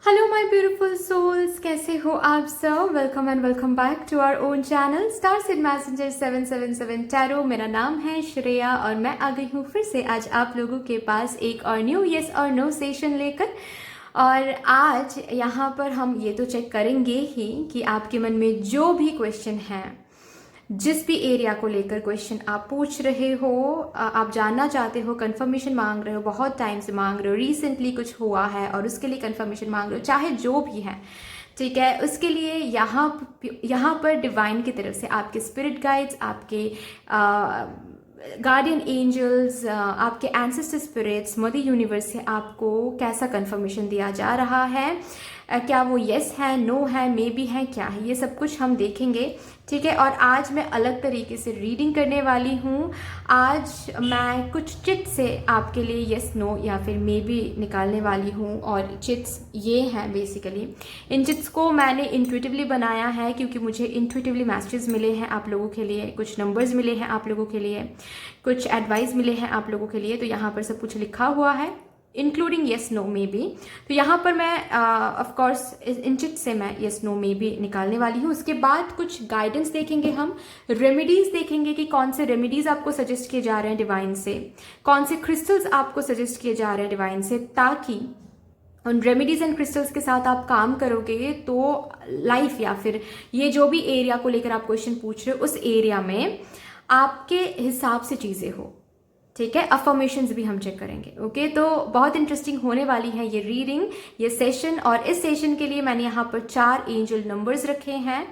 Hello my beautiful souls, कैसे हो आप सब। Welcome and welcome back to our own channel star seed messenger 777 tarot. मेरा नाम है श्रेया और मैं आ गई हूँ फिर से आज आप लोगों के पास एक और न्यू येस और नो सेशन लेकर। और आज यहाँ पर हम ये तो चेक करेंगे ही कि आपके मन में जो भी क्वेश्चन है, जिस भी एरिया को लेकर क्वेश्चन आप पूछ रहे हो, आप जानना चाहते हो, कंफर्मेशन मांग रहे हो, बहुत टाइम से मांग रहे हो, रिसेंटली कुछ हुआ है और उसके लिए कंफर्मेशन मांग रहे हो, चाहे जो भी है, ठीक है, उसके लिए यहाँ पर डिवाइन की तरफ से आपके स्पिरिट गाइड्स, आपके गार्डियन एंजल्स, आपके एंसेस्टर स्पिरिट्स, मदर यूनिवर्स से आपको कैसा कंफर्मेशन दिया जा रहा है, क्या वो येस है, नो है, मे बी है, क्या है, ये सब कुछ हम देखेंगे, ठीक है। और आज मैं अलग तरीके से रीडिंग करने वाली हूँ। आज मैं कुछ चिट्स से आपके लिए येस नो या फिर मे बी निकालने वाली हूँ। और चिट्स ये हैं बेसिकली, इन चिट्स को मैंने इंट्यूटिवली बनाया है क्योंकि मुझे इंट्यूटिवली मैसेजेस मिले हैं आप लोगों के लिए, कुछ नंबर्स मिले हैं आप लोगों के लिए, कुछ एडवाइस मिले हैं आप लोगों के लिए। तो यहाँ पर सब कुछ लिखा हुआ है including yes no maybe. तो यहाँ पर मैं ऑफ कोर्स इन चिट से मैं येस नो मे बी निकालने वाली हूँ। उसके बाद कुछ गाइडेंस देखेंगे, हम रेमेडीज देखेंगे कि कौन से रेमेडीज आपको सजेस्ट किए जा रहे हैं डिवाइन से, कौन से क्रिस्टल्स आपको सजेस्ट किए जा रहे हैं डिवाइन से, ताकि उन रेमेडीज एंड क्रिस्टल्स के साथ आप काम करोगे तो लाइफ या फिर ये जो भी एरिया को लेकर आप क्वेश्चन पूछ रहे हो उस एरिया में आपके हिसाब से चीज़ें हो, ठीक है। अफर्मेशंस भी हम चेक करेंगे, ओके। तो बहुत इंटरेस्टिंग होने वाली है ये रीडिंग, ये सेशन। और इस सेशन के लिए मैंने यहाँ पर 4 एंजल नंबर्स रखे हैं।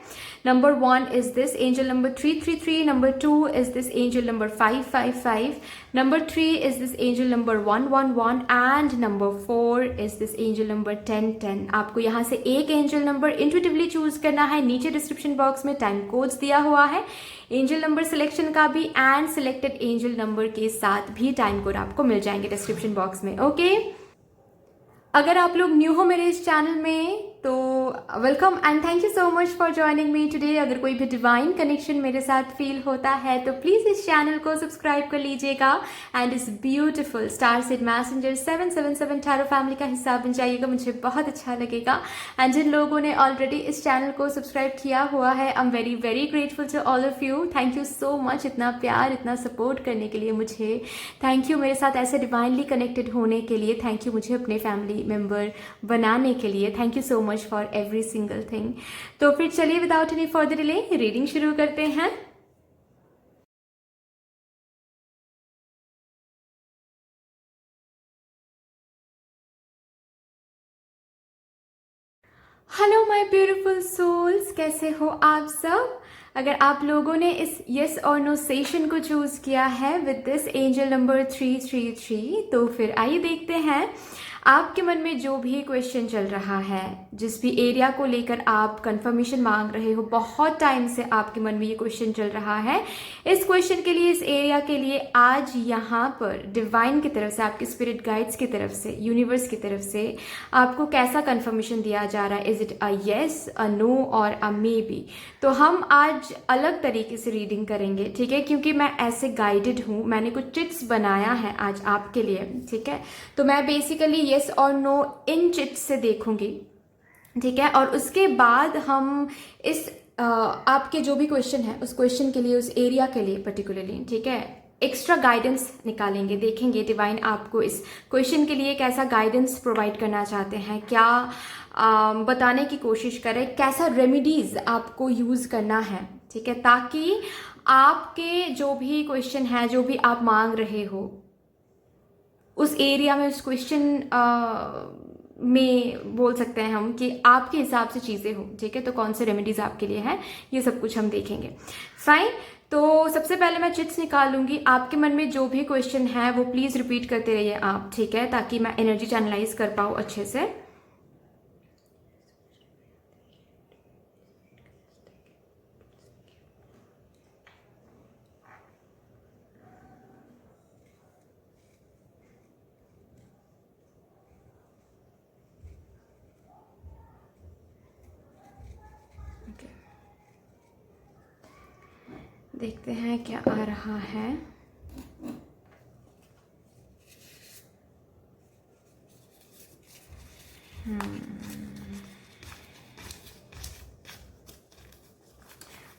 Number 1 is this angel number 333, number 2 is this angel number 555, number 3 is this angel number 111 and number 4 is this angel number 1010। आपको यहाँ से एक एंजल नंबर इंट्यूटिवली चूज करना है। नीचे डिस्क्रिप्शन बॉक्स में टाइम कोड्स दिया हुआ है एंजल नंबर सिलेक्शन का भी, एंड सिलेक्टेड एंजल नंबर के साथ भी टाइम कोड आपको मिल जाएंगे डिस्क्रिप्शन बॉक्स में, ओके। अगर आप लोग न्यू हो मेरे इस चैनल में तो welcome and thank you so much for joining me today. अगर कोई भी डिवाइन कनेक्शन मेरे साथ फील होता है तो प्लीज़ इस चैनल को सब्सक्राइब कर लीजिएगा एंड इस beautiful star seed messenger 777 tarot family का हिस्सा बन जाइएगा, मुझे बहुत अच्छा लगेगा। एंड जिन लोगों ने ऑलरेडी इस चैनल को सब्सक्राइब किया हुआ है, I am very very grateful to all of you. Thank you so much इतना प्यार, इतना सपोर्ट करने के लिए मुझे। थैंक यू मेरे साथ ऐसे डिवाइनली कनेक्टेड होने के लिए। थैंक यू मुझे अपने फैमिली मेम्बर बनाने के लिए। Thank you so much for every single thing. तो फिर चलिए without any further delay reading शुरू करते हैं। हेलो माय ब्यूटीफुल सोल्स, कैसे हो आप सब। अगर आप लोगों ने इस येस और नो सेशन को चूज किया है विद दिस एंजल नंबर 333, तो फिर आइए देखते हैं आपके मन में जो भी क्वेश्चन चल रहा है, जिस भी एरिया को लेकर आप कंफर्मेशन मांग रहे हो, बहुत टाइम से आपके मन में ये क्वेश्चन चल रहा है। इस क्वेश्चन के लिए, इस एरिया के लिए आज यहाँ पर डिवाइन की तरफ से, आपके स्पिरिट गाइड्स की तरफ से, यूनिवर्स की तरफ से आपको कैसा कंफर्मेशन दिया जा रहा है। Is it a yes, a no or a may be. तो हम आज अलग तरीके से रीडिंग करेंगे, ठीक है, क्योंकि मैं ऐसे गाइडेड हूँ, मैंने कुछ चिट्स बनाया है आज आपके लिए, ठीक है। तो मैं बेसिकली येस और नो इन चिट्स से देखूंगी, ठीक है। और उसके बाद हम इस आपके जो भी क्वेश्चन है उस क्वेश्चन के लिए, उस एरिया के लिए पर्टिकुलरली, ठीक है, एक्स्ट्रा गाइडेंस निकालेंगे, देखेंगे डिवाइन आपको इस क्वेश्चन के लिए कैसा गाइडेंस प्रोवाइड करना चाहते हैं, क्या बताने की कोशिश करें, कैसा रेमेडीज आपको यूज करना है, ठीक है, ताकि आपके जो भी क्वेश्चन है, जो भी आप मांग रहे हो उस एरिया में, उस क्वेश्चन में बोल सकते हैं हम कि आपके हिसाब से चीज़ें हो, ठीक है। तो कौन से रेमेडीज आपके लिए हैं, ये सब कुछ हम देखेंगे, फाइन। तो सबसे पहले मैं चिट्स निकालूंगी। आपके मन में जो भी क्वेश्चन है वो प्लीज़ रिपीट करते रहिए आप, ठीक है, ताकि मैं एनर्जी चैनलाइज कर पाऊँ अच्छे से। देखते हैं क्या आ रहा है।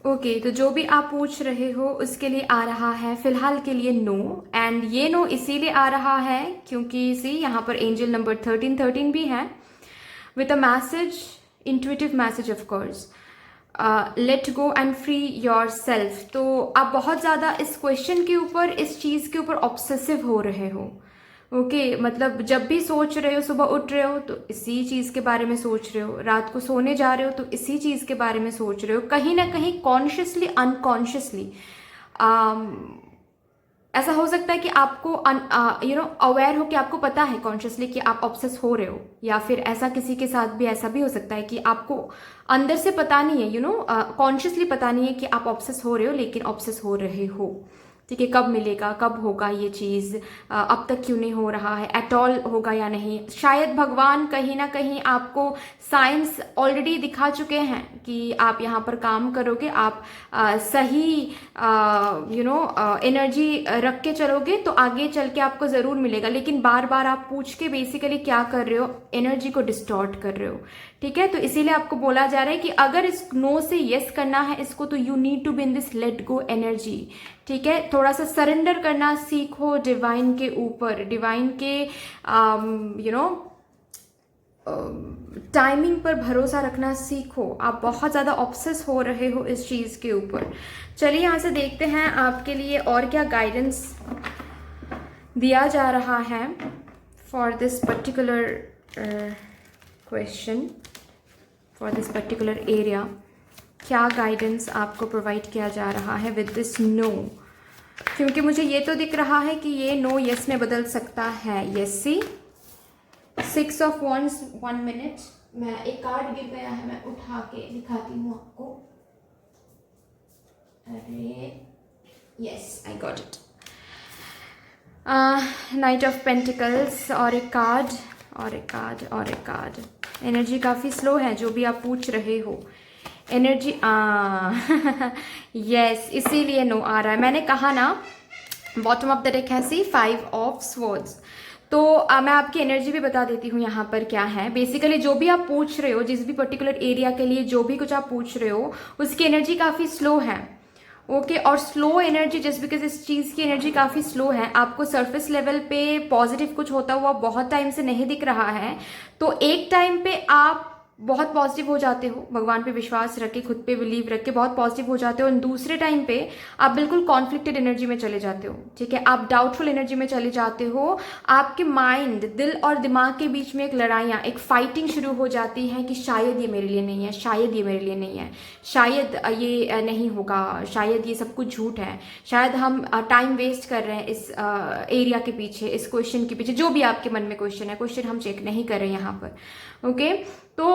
ओके तो जो भी आप पूछ रहे हो उसके लिए आ रहा है फिलहाल के लिए नो। एंड ये नो इसीलिए आ रहा है क्योंकि सी यहाँ पर एंजल नंबर 1313 भी है with a message, intuitive message of course, let go and free your self. तो आप बहुत ज़्यादा इस क्वेश्चन के ऊपर, इस चीज़ के ऊपर ऑब्सेसिव हो रहे हो। ओके मतलब जब भी सोच रहे हो, सुबह उठ रहे हो तो इसी चीज़ के बारे में सोच रहे हो, रात को सोने जा रहे हो तो इसी चीज़ के बारे में सोच रहे हो, कहीं ना कहीं कॉन्शियसली अनकॉन्शियसली। ऐसा हो सकता है कि आपको अवेयर हो कि आपको पता है कॉन्शियसली कि आप ऑब्सेस हो रहे हो, या फिर ऐसा किसी के साथ भी ऐसा भी हो सकता है कि आपको अंदर से पता नहीं है, कॉन्शियसली पता नहीं है कि आप ऑब्सेस हो रहे हो, लेकिन ऑब्सेस हो रहे हो। ठीक है, कब मिलेगा, कब होगा ये चीज़, अब तक क्यों नहीं हो रहा है, एट ऑल होगा या नहीं। शायद भगवान कहीं ना कहीं आपको साइंस ऑलरेडी दिखा चुके हैं कि आप यहाँ पर काम करोगे, आप सही एनर्जी रख के चलोगे तो आगे चल के आपको ज़रूर मिलेगा। लेकिन बार बार आप पूछ के बेसिकली क्या कर रहे हो, एनर्जी को डिस्टॉर्ट कर रहे हो। ठीक है, तो इसीलिए आपको बोला जा रहा है कि अगर इस नो से यस करना है इसको, तो you need to be in this let go energy. ठीक है, थोड़ा सा सरेंडर करना सीखो डिवाइन के ऊपर, डिवाइन के टाइमिंग पर भरोसा रखना सीखो। आप बहुत ज़्यादा ऑब्सेस हो रहे हो इस चीज़ के ऊपर। चलिए यहाँ से देखते हैं आपके लिए और क्या गाइडेंस दिया जा रहा है for this particular question, for this particular area. क्या गाइडेंस आपको प्रोवाइड किया जा रहा है विद दिस नो, क्योंकि मुझे ये तो दिख रहा है कि ये नो यस में बदल सकता है। Yes see 6 of wands, 1 minute, मैं एक कार्ड गिर गया है, मैं उठा के दिखाती हूँ आपको। अरे yes, I got it. Night of pentacles और एक कार्ड और एक कार्ड और एक कार्ड। एनर्जी काफ़ी स्लो है जो भी आप पूछ रहे हो। एनर्जी यस, इसीलिए नो आ रहा है। मैंने कहा ना, बॉटम ऑफ द डेक है सी 5 ऑफ स्वॉर्ड्स। तो मैं आपकी एनर्जी भी बता देती हूँ यहाँ पर क्या है। बेसिकली जो भी आप पूछ रहे हो, जिस भी पर्टिकुलर एरिया के लिए जो भी कुछ आप पूछ रहे हो, उसकी एनर्जी काफ़ी स्लो है। ओके और स्लो एनर्जी जस्ट बिकॉज इस चीज़ की एनर्जी काफ़ी स्लो है, आपको सरफेस लेवल पे पॉजिटिव कुछ होता हुआ बहुत टाइम से नहीं दिख रहा है। तो एक टाइम पे आप बहुत पॉजिटिव हो जाते हो, भगवान पे विश्वास रख के, खुद पे बिलीव रख के बहुत पॉजिटिव हो जाते हो, और दूसरे टाइम पे आप बिल्कुल कॉन्फ्लिक्टेड एनर्जी में चले जाते हो। ठीक है, आप डाउटफुल एनर्जी में चले जाते हो। आपके माइंड, दिल और दिमाग के बीच में एक लड़ाइयाँ, एक फाइटिंग शुरू हो जाती है कि शायद ये मेरे लिए नहीं है, शायद ये मेरे लिए नहीं है, शायद ये नहीं होगा, शायद ये सब कुछ झूठ है, शायद हम टाइम वेस्ट कर रहे हैं इस एरिया के पीछे, इस क्वेश्चन के पीछे। जो भी आपके मन में क्वेश्चन है, क्वेश्चन हम चेक नहीं कर रहे हैं यहाँ पर। ओके तो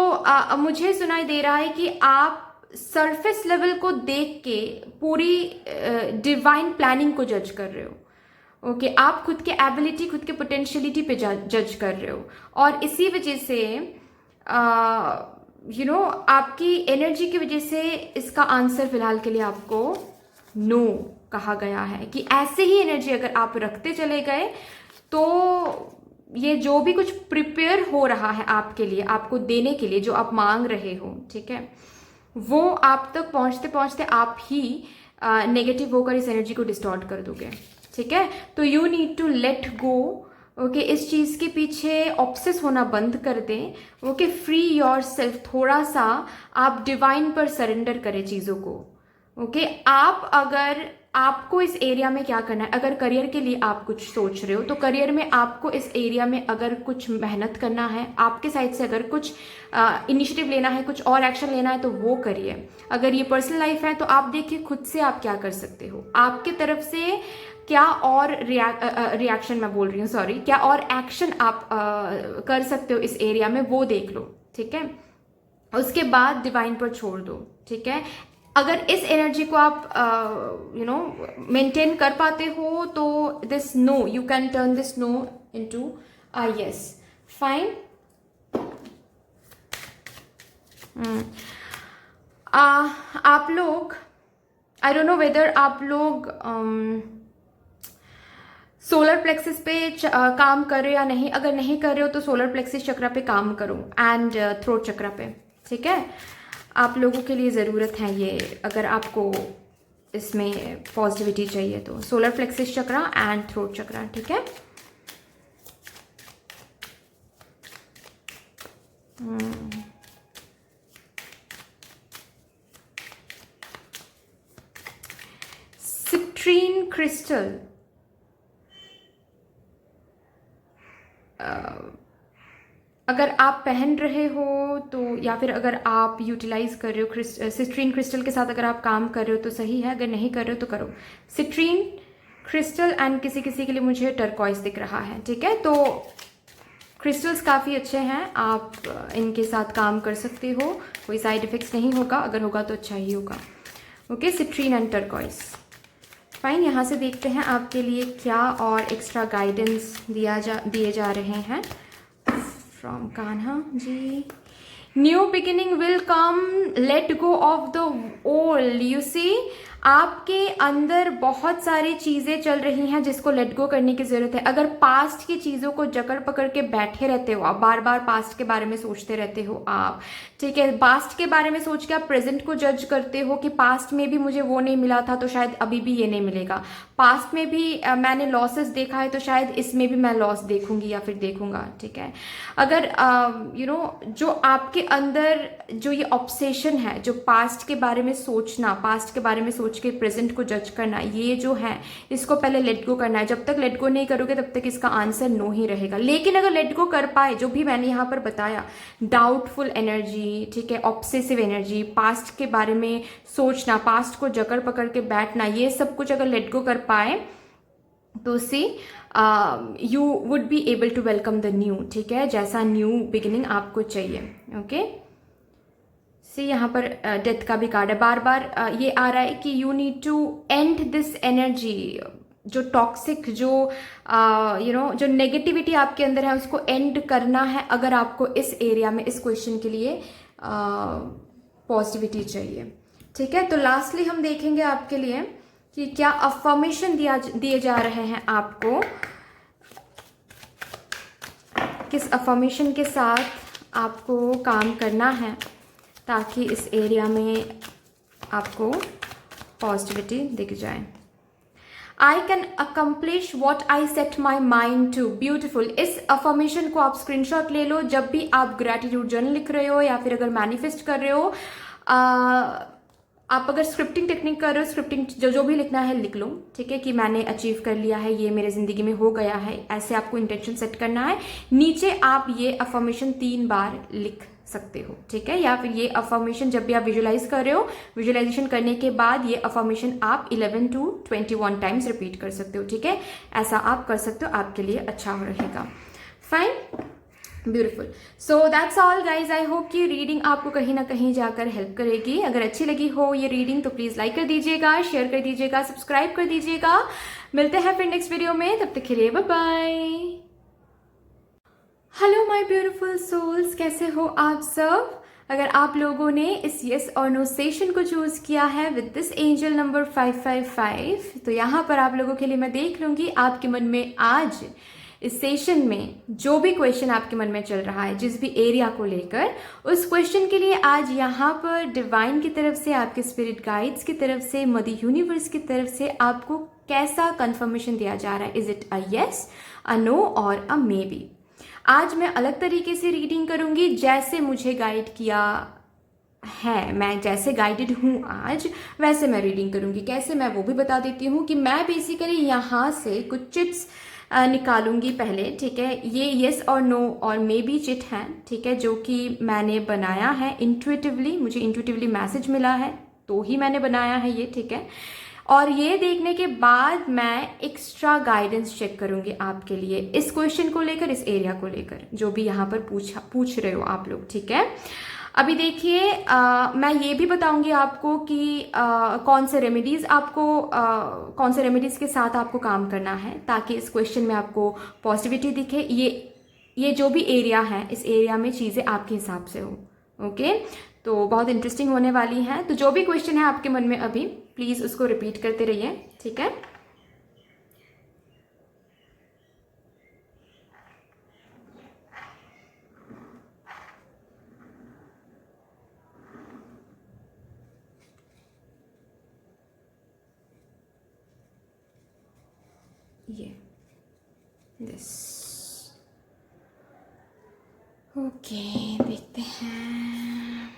मुझे सुनाई दे रहा है कि आप सरफेस लेवल को देख के पूरी डिवाइन प्लानिंग को जज कर रहे हो। ओके आप खुद के एबिलिटी, खुद के पोटेंशियलिटी पे जज कर रहे हो, और इसी वजह से आपकी एनर्जी की वजह से इसका आंसर फिलहाल के लिए आपको नो कहा गया है। कि ऐसे ही एनर्जी अगर आप रखते चले गए तो ये जो भी कुछ प्रिपेयर हो रहा है आपके लिए, आपको देने के लिए, जो आप मांग रहे हो, ठीक है, वो आप तक पहुंचते पहुंचते आप ही नेगेटिव होकर इस एनर्जी को डिस्टॉर्ट कर दोगे। ठीक है, तो you need to let go. Okay इस चीज़ के पीछे ऑब्सेस होना बंद कर दें। ओके फ्री योर सेल्फ, थोड़ा सा आप डिवाइन पर सरेंडर करें चीज़ों को। ओके आप अगर आपको इस एरिया में क्या करना है, अगर करियर के लिए आप कुछ सोच रहे हो तो करियर में आपको इस एरिया में अगर कुछ मेहनत करना है, आपके साइड से अगर कुछ इनिशिएटिव लेना है, कुछ और एक्शन लेना है तो वो करिए। अगर ये पर्सनल लाइफ है तो आप देखिए खुद से आप क्या कर सकते हो, आपके तरफ से क्या और रिएक्शन मैं बोल रही हूँ सॉरी, क्या और एक्शन आप कर सकते हो इस एरिया में, वो देख लो। ठीक है, उसके बाद डिवाइन पर छोड़ दो। ठीक है, अगर इस एनर्जी को आप मेंटेन कर पाते हो तो this no, you can turn this no into a yes. Fine, आप लोग, आई डोंट नो वेदर आप लोग सोलर प्लेक्सिस पे काम कर रहे हो या नहीं, अगर नहीं कर रहे हो तो सोलर प्लेक्सिस चक्रा पे काम करो एंड थ्रोट चक्रा पे, ठीक है। आप लोगों के लिए ज़रूरत है ये, अगर आपको इसमें पॉजिटिविटी चाहिए तो solar plexus chakra and throat chakra, ठीक है। सिट्रीन क्रिस्टल, अगर आप पहन रहे हो तो, या फिर अगर आप यूटिलाइज कर रहे हो सिट्रीन क्रिस्टल के साथ अगर आप काम कर रहे हो तो सही है, अगर नहीं कर रहे हो तो करो। सिट्रीन क्रिस्टल एंड किसी किसी के लिए मुझे टर्कॉइस दिख रहा है, ठीक है। तो क्रिस्टल्स काफ़ी अच्छे हैं, आप इनके साथ काम कर सकते हो, कोई साइड इफ़ेक्ट्स नहीं होगा, अगर होगा तो अच्छा ही होगा। Okay, citrine and turquoise, fine. यहाँ से देखते हैं आपके लिए क्या और एक्स्ट्रा गाइडेंस दिए जा रहे हैं from Kanha ji. New beginning will come, let go of the old. You see, आपके अंदर बहुत सारी चीज़ें चल रही हैं जिसको लेट गो करने की ज़रूरत है। अगर पास्ट की चीज़ों को जकड़ पकड़ के बैठे रहते हो आप, बार बार पास्ट के बारे में सोचते रहते हो आप, ठीक है, पास्ट के बारे में सोच के आप प्रेजेंट को जज करते हो कि पास्ट में भी मुझे वो नहीं मिला था तो शायद अभी भी ये नहीं मिलेगा, पास्ट में भी मैंने लॉसेस देखा है तो शायद इसमें भी मैं लॉस देखूंगी या फिर देखूंगा, ठीक है। अगर जो आपके अंदर जो ये ऑब्सेशन है, जो पास्ट के बारे में सोचना, पास्ट के बारे में सोच के प्रेजेंट को जज करना, ये जो है इसको पहले लेट गो करना है। जब तक लेट गो नहीं करोगे तब तक इसका आंसर नो ही रहेगा। लेकिन अगर लेट गो कर पाए, जो भी मैंने यहाँ पर बताया, डाउटफुल एनर्जी, ठीक है, ऑब्सेसिव एनर्जी, पास्ट के बारे में सोचना, पास्ट को जकड़ पकड़ के बैठना, ये सब कुछ अगर लेट गो कर पाए तो see you would be able to welcome the new, ठीक है, जैसा न्यू बिगिनिंग आपको चाहिए। ओके, सी यहाँ पर डेथ का भी कार्ड है, बार बार ये आ रहा है कि you need to end this energy, जो टॉक्सिक, जो जो नेगेटिविटी आपके अंदर है उसको एंड करना है, अगर आपको इस एरिया में, इस क्वेश्चन के लिए पॉजिटिविटी चाहिए, ठीक है। तो लास्टली हम देखेंगे आपके लिए कि क्या अफर्मेशन दिए जा रहे हैं आपको, किस अफर्मेशन के साथ आपको काम करना है ताकि इस एरिया में आपको पॉजिटिविटी दिख जाए। I can accomplish what I set my mind to, beautiful. इस अफर्मेशन को आप स्क्रीनशॉट ले लो जब भी आप ग्रैटिट्यूड जर्नल लिख रहे हो या फिर अगर मैनिफेस्ट कर रहे हो। आप अगर स्क्रिप्टिंग टेक्निक कर रहे हो, स्क्रिप्टिंग जो भी लिखना है लिख लो, ठीक है, कि मैंने अचीव कर लिया है, ये मेरे जिंदगी में हो गया है, ऐसे आपको इंटेंशन सेट करना है। नीचे आप ये अफर्मेशन 3 बार लिख सकते हो, ठीक है, या फिर ये अफर्मेशन जब भी आप विजुलाइज कर रहे हो, विजुलाइजेशन करने के बाद ये अफर्मेशन आप 11 to 21 टाइम्स रिपीट कर सकते हो, ठीक है, ऐसा आप कर सकते हो, आपके लिए अच्छा रहेगा। Fine, beautiful. So that's all guys, I hope कि रीडिंग आपको कहीं ना कहीं जाकर हेल्प करेगी। अगर अच्छी लगी हो ये रीडिंग तो प्लीज़ लाइक कर दीजिएगा, शेयर कर दीजिएगा, सब्सक्राइब कर दीजिएगा। मिलते हैं फिर नेक्स्ट वीडियो में, तब तक के लिए bye bye. Hello my beautiful souls, कैसे हो आप सब। अगर आप लोगों ने इस येस और नो सेशन को चूज किया है विद दिस एंजल नंबर 555, तो यहाँ पर आप लोगों के लिए मैं देख लूँगी आपके मन में आज इस सेशन में जो भी क्वेश्चन आपके मन में चल रहा है, जिस भी एरिया को लेकर, उस क्वेश्चन के लिए आज यहाँ पर डिवाइन की तरफ से, आपके स्पिरिट गाइड्स की तरफ से, मदर यूनिवर्स की तरफ से आपको कैसा कंफर्मेशन दिया जा रहा है। Is it a yes, a no or a may be. आज मैं अलग तरीके से रीडिंग करूंगी, जैसे मुझे गाइड किया है, मैं जैसे गाइडेड हूँ आज वैसे मैं रीडिंग करूंगी। कैसे, मैं वो भी बता देती हूँ कि मैं बेसिकली यहाँ से कुछ चिट्स निकालूंगी पहले, ठीक है। ये येस और नो और मे बी चिट हैं, ठीक है, जो कि मैंने बनाया है इंट्यूटिवली, मुझे इंट्यूटिवली मैसेज मिला है तो ही मैंने बनाया है ये, ठीक है। और ये देखने के बाद मैं एक्स्ट्रा गाइडेंस चेक करूंगी आपके लिए इस क्वेश्चन को लेकर, इस एरिया को लेकर, जो भी यहाँ पर पूछ रहे हो आप लोग, ठीक है। अभी देखिए, मैं ये भी बताऊंगी आपको कि कौन से रेमेडीज कौन से रेमेडीज के साथ आपको काम करना है ताकि इस क्वेश्चन में आपको पॉजिटिविटी दिखे। ये जो भी एरिया है, इस एरिया में चीज़ें आपके हिसाब से हो, ओके। तो बहुत इंटरेस्टिंग होने वाली है। तो जो भी क्वेश्चन है आपके मन में अभी, प्लीज़ उसको रिपीट करते रहिए, ठीक है। ये दिस। ओके, देखते हैं।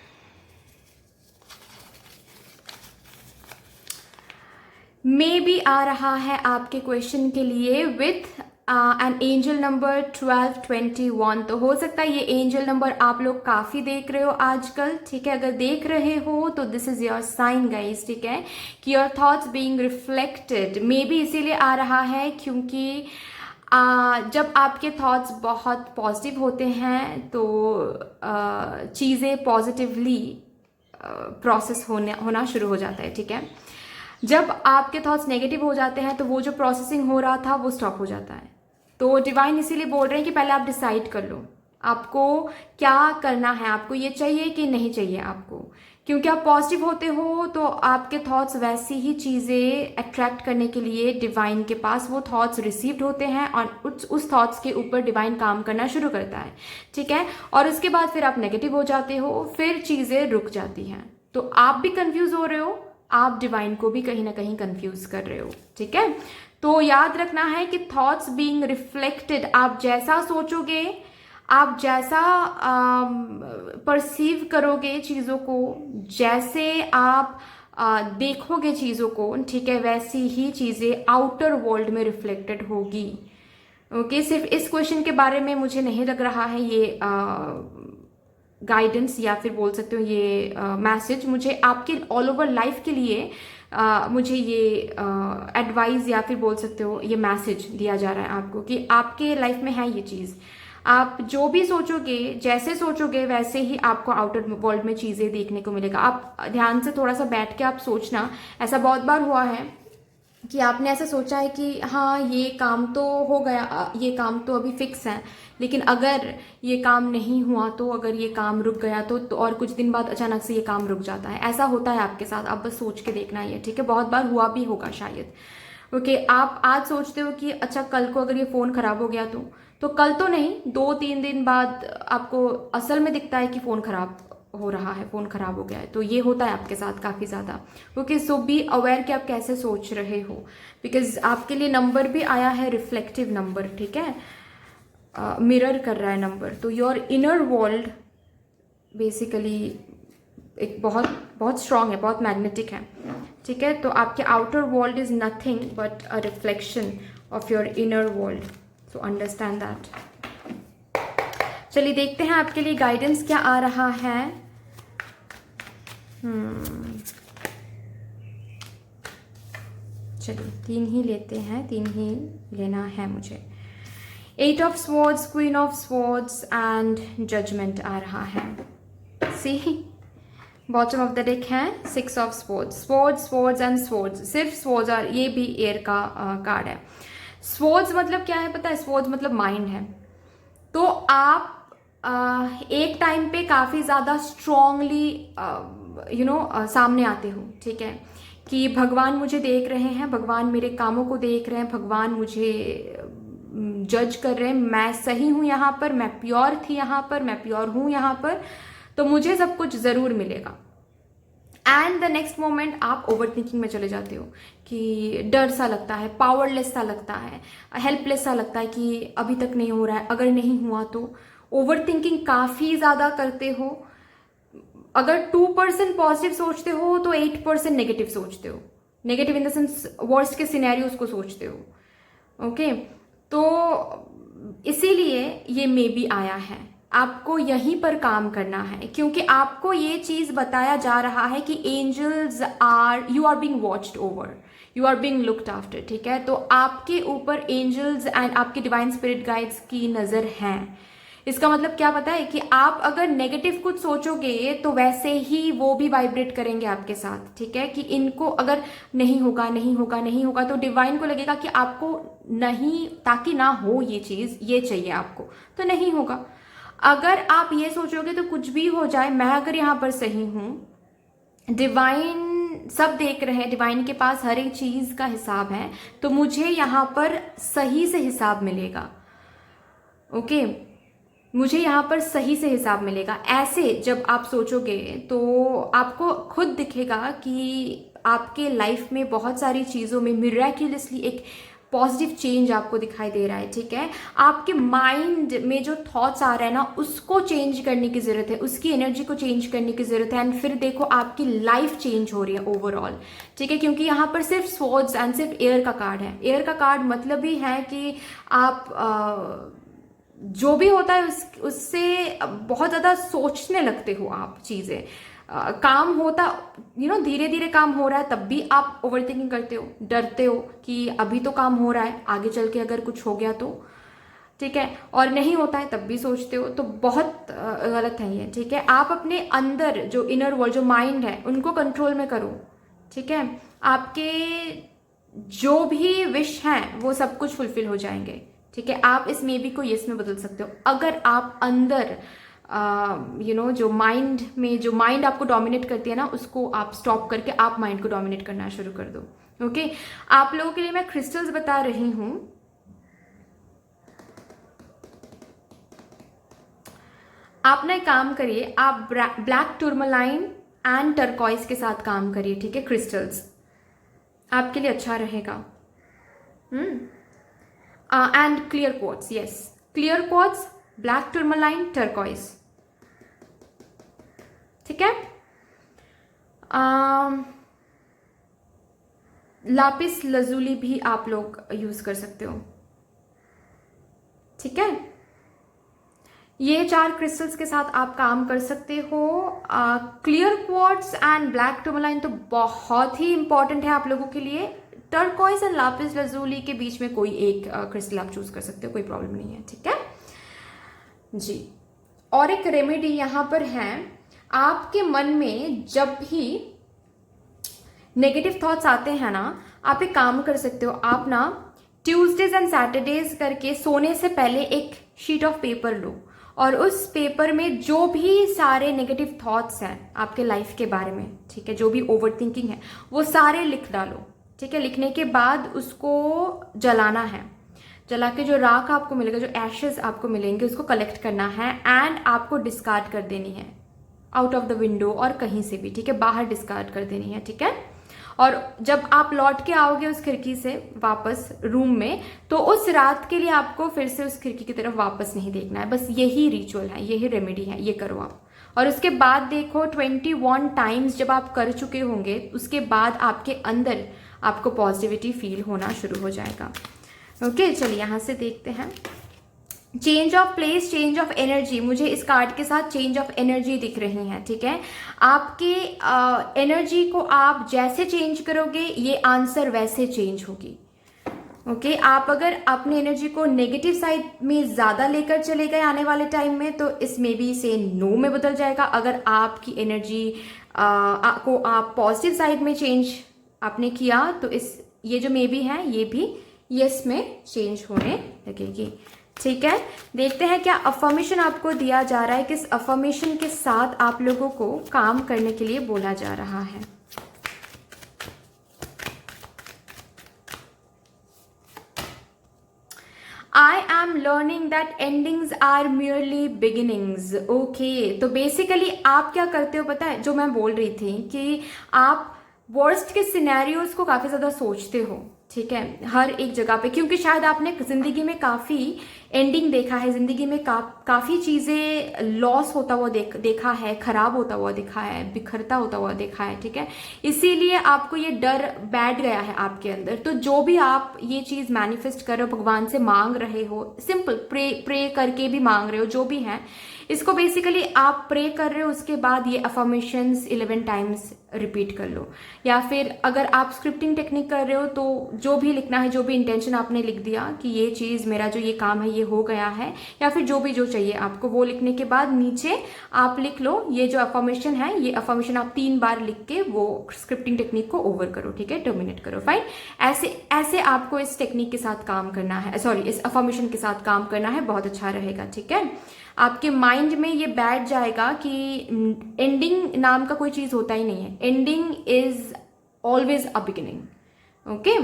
मे बी आ रहा है आपके क्वेश्चन के लिए विथ एन एंजल नंबर 1221। तो हो सकता है ये एंजल नंबर आप लोग काफ़ी देख रहे हो आजकल, ठीक है। अगर देख रहे हो तो this is your sign guys, ठीक है, कि your thoughts being reflected. Maybe इसीलिए आ रहा है क्योंकि जब आपके थॉट्स बहुत पॉजिटिव होते हैं तो चीज़ें पॉजिटिवली प्रोसेस होना शुरू हो जाता है, ठीक है। जब आपके थॉट्स नेगेटिव हो जाते हैं तो वो जो प्रोसेसिंग हो रहा था वो स्टॉप हो जाता है। तो डिवाइन इसीलिए बोल रहे हैं कि पहले आप डिसाइड कर लो आपको क्या करना है, आपको ये चाहिए कि नहीं चाहिए आपको। क्योंकि आप पॉजिटिव होते हो तो आपके थॉट्स वैसी ही चीज़ें अट्रैक्ट करने के लिए डिवाइन के पास वो थॉट्स रिसीव्ड होते हैं और उस थॉट्स के ऊपर डिवाइन काम करना शुरू करता है, ठीक है। और उसके बाद फिर आप नेगेटिव हो जाते हो, फिर चीज़ें रुक जाती हैं। तो आप भी कंफ्यूज हो रहे हो, आप डिवाइन को भी कहीं ना कहीं कंफ्यूज कर रहे हो, ठीक है। तो याद रखना है कि थॉट्स बीइंग रिफ्लेक्टेड, आप जैसा सोचोगे, आप जैसा परसीव करोगे चीज़ों को, जैसे आप देखोगे चीज़ों को, ठीक है, वैसी ही चीज़ें आउटर वर्ल्ड में रिफ्लेक्टेड होगी। ओके, सिर्फ इस क्वेश्चन के बारे में मुझे नहीं लग रहा है ये गाइडेंस या फिर बोल सकते हो ये मैसेज मुझे आपके ऑल ओवर लाइफ के लिए मुझे ये एडवाइस या फिर बोल सकते हो ये मैसेज दिया जा रहा है आपको कि आपके लाइफ में है ये चीज़। आप जो भी सोचोगे, जैसे सोचोगे वैसे ही आपको आउटर वर्ल्ड में चीज़ें देखने को मिलेगा। आप ध्यान से थोड़ा सा बैठ के आप सोचना, ऐसा बहुत बार हुआ है कि आपने ऐसा सोचा है कि हाँ ये काम तो हो गया, ये काम तो अभी फिक्स है, लेकिन अगर ये काम नहीं हुआ तो, अगर ये काम रुक गया तो और कुछ दिन बाद अचानक से ये काम रुक जाता है। ऐसा होता है आपके साथ, आप बस सोच के देखना ये, ठीक है। बहुत बार हुआ भी होगा शायद। ओके, आप आज सोचते हो कि अच्छा कल को अगर ये फ़ोन ख़राब हो गया तो कल तो नहीं, 2-3 दिन बाद आपको असल में दिखता है कि फ़ोन ख़राब हो रहा है, फ़ोन ख़राब हो गया है। तो ये होता है आपके साथ काफ़ी ज़्यादा। ओके, सो बी अवेयर कि आप कैसे सोच रहे हो, बिकॉज आपके लिए नंबर भी आया है रिफ्लेक्टिव नंबर, ठीक है, मिरर कर रहा है नंबर। तो योर इनर वर्ल्ड बेसिकली एक बहुत बहुत स्ट्रांग है, बहुत मैग्नेटिक है, ठीक है। तो आपके outer world is nothing but a reflection of your inner world, so understand that. चलिए देखते हैं आपके लिए गाइडेंस क्या आ रहा है। चलिए 3 ही लेते हैं, 3 ही लेना है मुझे। 8 of swords, queen of swords and judgement आ रहा है। See bottom of the deck है 6 of swords, swords and swords, सिर्फ स्वॉर्ड्स, और ये भी एयर का कार्ड है। स्वॉर्ड्स मतलब क्या है पता है? स्वॉर्ड्स मतलब माइंड है। तो आप एक टाइम पे काफ़ी ज़्यादा स्ट्रांगली सामने आते हो, ठीक है, कि भगवान मुझे देख रहे हैं, भगवान मेरे कामों को देख रहे हैं, भगवान मुझे जज कर रहे हैं, मैं सही हूँ यहाँ पर, मैं प्योर थी यहाँ पर, मैं प्योर हूँ यहाँ पर, तो मुझे सब कुछ ज़रूर मिलेगा। एंड द नेक्स्ट मोमेंट आप ओवर थिंकिंग में चले जाते हो कि डर सा लगता है, पावरलेस सा लगता है, हेल्पलेस सा लगता है कि अभी तक नहीं हो रहा है, अगर नहीं हुआ तो। ओवर थिंकिंग काफ़ी ज़्यादा करते हो। अगर 2% पॉजिटिव सोचते हो तो 8% नेगेटिव सोचते हो, negative in the sense worst के सिनेरियोज को सोचते हो। ओके, तो इसीलिए ये मे बी आया है, आपको यहीं पर काम करना है, क्योंकि आपको ये चीज़ बताया जा रहा है कि angels you are being watched over, you are being looked after, ठीक है। तो आपके ऊपर एंजल्स एंड आपके डिवाइन स्पिरिट गाइड्स की नज़र है। इसका मतलब क्या पता है कि आप अगर नेगेटिव कुछ सोचोगे तो वैसे ही वो भी वाइब्रेट करेंगे आपके साथ, ठीक है, कि इनको अगर नहीं होगा नहीं होगा नहीं होगा, तो डिवाइन को लगेगा कि आपको नहीं, ताकि ना हो ये चीज़, ये चाहिए आपको, तो नहीं होगा। अगर आप ये सोचोगे तो कुछ भी हो जाए, मैं अगर यहाँ पर सही हूँ, डिवाइन सब देख रहे हैं, डिवाइन के पास हर एक चीज़ का हिसाब है, तो मुझे यहाँ पर सही से हिसाब मिलेगा। ओके, मुझे यहाँ पर सही से हिसाब मिलेगा। ऐसे जब आप सोचोगे तो आपको खुद दिखेगा कि आपके लाइफ में बहुत सारी चीज़ों में मिरेक्युलसली एक पॉजिटिव चेंज आपको दिखाई दे रहा है, ठीक है। आपके माइंड में जो थॉट्स आ रहे हैं ना, उसको चेंज करने की ज़रूरत है, उसकी एनर्जी को चेंज करने की ज़रूरत है, एंड फिर देखो आपकी लाइफ चेंज हो रही है ओवरऑल, ठीक है। क्योंकि यहाँ पर सिर्फ स्वॉर्ड्स एंड सिर्फ एयर का कार्ड है। एयर का कार्ड मतलब ही है कि आप जो भी होता है उससे बहुत ज़्यादा सोचने लगते हो आप चीज़ें। काम होता धीरे धीरे काम हो रहा है, तब भी आप ओवर थिंकिंग करते हो, डरते हो कि अभी तो काम हो रहा है, आगे चल के अगर कुछ हो गया तो, ठीक है। और नहीं होता है तब भी सोचते हो, तो बहुत गलत है ये, ठीक है। आप अपने अंदर जो इनर वर्ल्ड, जो माइंड है, उनको कंट्रोल में करो, ठीक है। आपके जो भी विश हैं वो सब कुछ फुलफिल हो जाएंगे, ठीक है। आप इस मे बी को यस में बदल सकते हो अगर आप अंदर जो माइंड आपको डोमिनेट करती है ना, उसको आप स्टॉप करके आप माइंड को डोमिनेट करना शुरू कर दो। ओके, आप लोगों के लिए मैं क्रिस्टल्स बता रही हूं। आप ना एक काम करिए, आप ब्लैक टूरमलाइन एंड टर्कॉइस के साथ काम करिए, ठीक है। क्रिस्टल्स आपके लिए अच्छा रहेगा। And clear quartz, yes, clear quartz, black tourmaline, turquoise, ठीक है। लापिस लजूली भी आप लोग यूज कर सकते हो, ठीक है। ये 4 क्रिस्टल्स के साथ आप काम कर सकते हो। Clear quartz and black tourmaline तो बहुत ही इंपॉर्टेंट है आप लोगों के लिए। टर्कॉइस एंड लापिस लजूली के बीच में कोई एक क्रिस्टल आप चूज कर सकते हो, कोई प्रॉब्लम नहीं है, ठीक है जी। और एक रेमेडी यहां पर है, आपके मन में जब भी नेगेटिव थॉट्स आते हैं ना, आप एक काम कर सकते हो, आप ना ट्यूसडेज एंड सैटरडेज करके सोने से पहले एक शीट ऑफ पेपर लो, और उस पेपर में जो भी सारे नेगेटिव थॉट्स हैं आपके लाइफ के बारे में, ठीक है, जो भी ओवर थिंकिंग है, वो सारे लिख डालो, ठीक है। लिखने के बाद उसको जलाना है, जला के जो राख आपको मिलेगा, जो एशेज आपको मिलेंगे, उसको कलेक्ट करना है एंड आपको डिस्कार्ड कर देनी है आउट ऑफ द विंडो और कहीं से भी, ठीक है, बाहर डिस्कार्ड कर देनी है, ठीक है। और जब आप लौट के आओगे उस खिड़की से वापस रूम में, तो उस रात के लिए आपको फिर से उस खिड़की की तरफ वापस नहीं देखना है। बस यही रिचुअल है, यही रेमेडी है, ये करो आप। और उसके बाद देखो 21 टाइम्स जब आप कर चुके होंगे, उसके बाद आपके अंदर आपको पॉजिटिविटी फील होना शुरू हो जाएगा। ओके, चलिए यहाँ से देखते हैं। Change of place, change of energy, मुझे इस कार्ड के साथ चेंज ऑफ एनर्जी दिख रही है, ठीक है। आपके एनर्जी को आप जैसे चेंज करोगे, ये आंसर वैसे चेंज होगी। ओके, आप अगर अपनी एनर्जी को नेगेटिव साइड में ज्यादा लेकर चले गए आने वाले टाइम में, तो इस मे बी से नो में बदल जाएगा। अगर आपकी एनर्जी को आप पॉजिटिव साइड में चेंज आपने किया, तो ये जो मे बी है, ये भी यस में चेंज होने लगेगी, ठीक है। देखते हैं क्या अफर्मेशन आपको दिया जा रहा है, किस अफर्मेशन के साथ आप लोगों को काम करने के लिए बोला जा रहा है। I am learning that endings are merely beginnings. Okay, तो बेसिकली आप क्या करते हो पता है, जो मैं बोल रही थी कि आप वर्स्ट के सिनेरियोज को काफी ज्यादा सोचते हो, ठीक है, हर एक जगह पे, क्योंकि शायद आपने जिंदगी में काफी एंडिंग देखा है, जिंदगी में काफी चीजें लॉस होता हुआ देखा है, खराब होता हुआ देखा है, बिखरता होता हुआ देखा है, ठीक है। इसीलिए आपको ये डर बैठ गया है आपके अंदर। तो जो भी आप ये चीज मैनिफेस्ट कर रहे हो, भगवान से मांग रहे हो, सिंपल प्रे करके भी मांग रहे हो, जो भी है, इसको बेसिकली आप प्रे कर रहे हो, उसके बाद ये अफर्मेशंस 11 टाइम्स रिपीट कर लो। या फिर अगर आप स्क्रिप्टिंग टेक्निक कर रहे हो, तो जो भी लिखना है, जो भी इंटेंशन आपने लिख दिया कि ये चीज, मेरा जो ये काम है, ये हो गया है, या फिर जो चाहिए आपको, वो लिखने के बाद नीचे आप लिख लो ये जो अफर्मेशन है, ये अफर्मेशन आप 3 बार लिख के वो स्क्रिप्टिंग टेक्निक को ओवर करो, ठीक है, टर्मिनेट करो, फाइन। ऐसे आपको इस टेक्निक के साथ काम करना है, सॉरी, इस अफर्मेशन के साथ काम करना है, बहुत अच्छा रहेगा, ठीक है। आपके माइंड में ये बैठ जाएगा कि एंडिंग नाम का कोई चीज होता ही नहीं है, ending is always a beginning. Okay,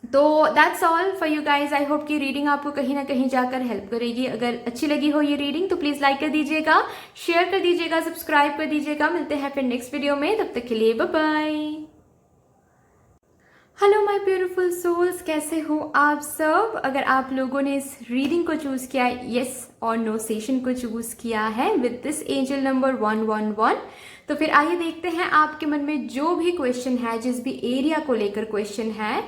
तो that's all for you guys. I hope कि रीडिंग आपको कहीं ना कहीं जाकर हेल्प करेगी। अगर अच्छी लगी हो ये रीडिंग तो प्लीज लाइक कर दीजिएगा, शेयर कर दीजिएगा, सब्सक्राइब कर दीजिएगा। मिलते हैं फिर नेक्स्ट वीडियो में, तब तक के लिए bye bye. Hello my beautiful souls, कैसे हो आप सब। अगर आप लोगों ने इस रीडिंग को चूज़ किया यस और नो सेशन को चूज़ किया है विद दिस एंजल नंबर 111, तो फिर आइए देखते हैं आपके मन में जो भी क्वेश्चन है, जिस भी एरिया को लेकर क्वेश्चन है,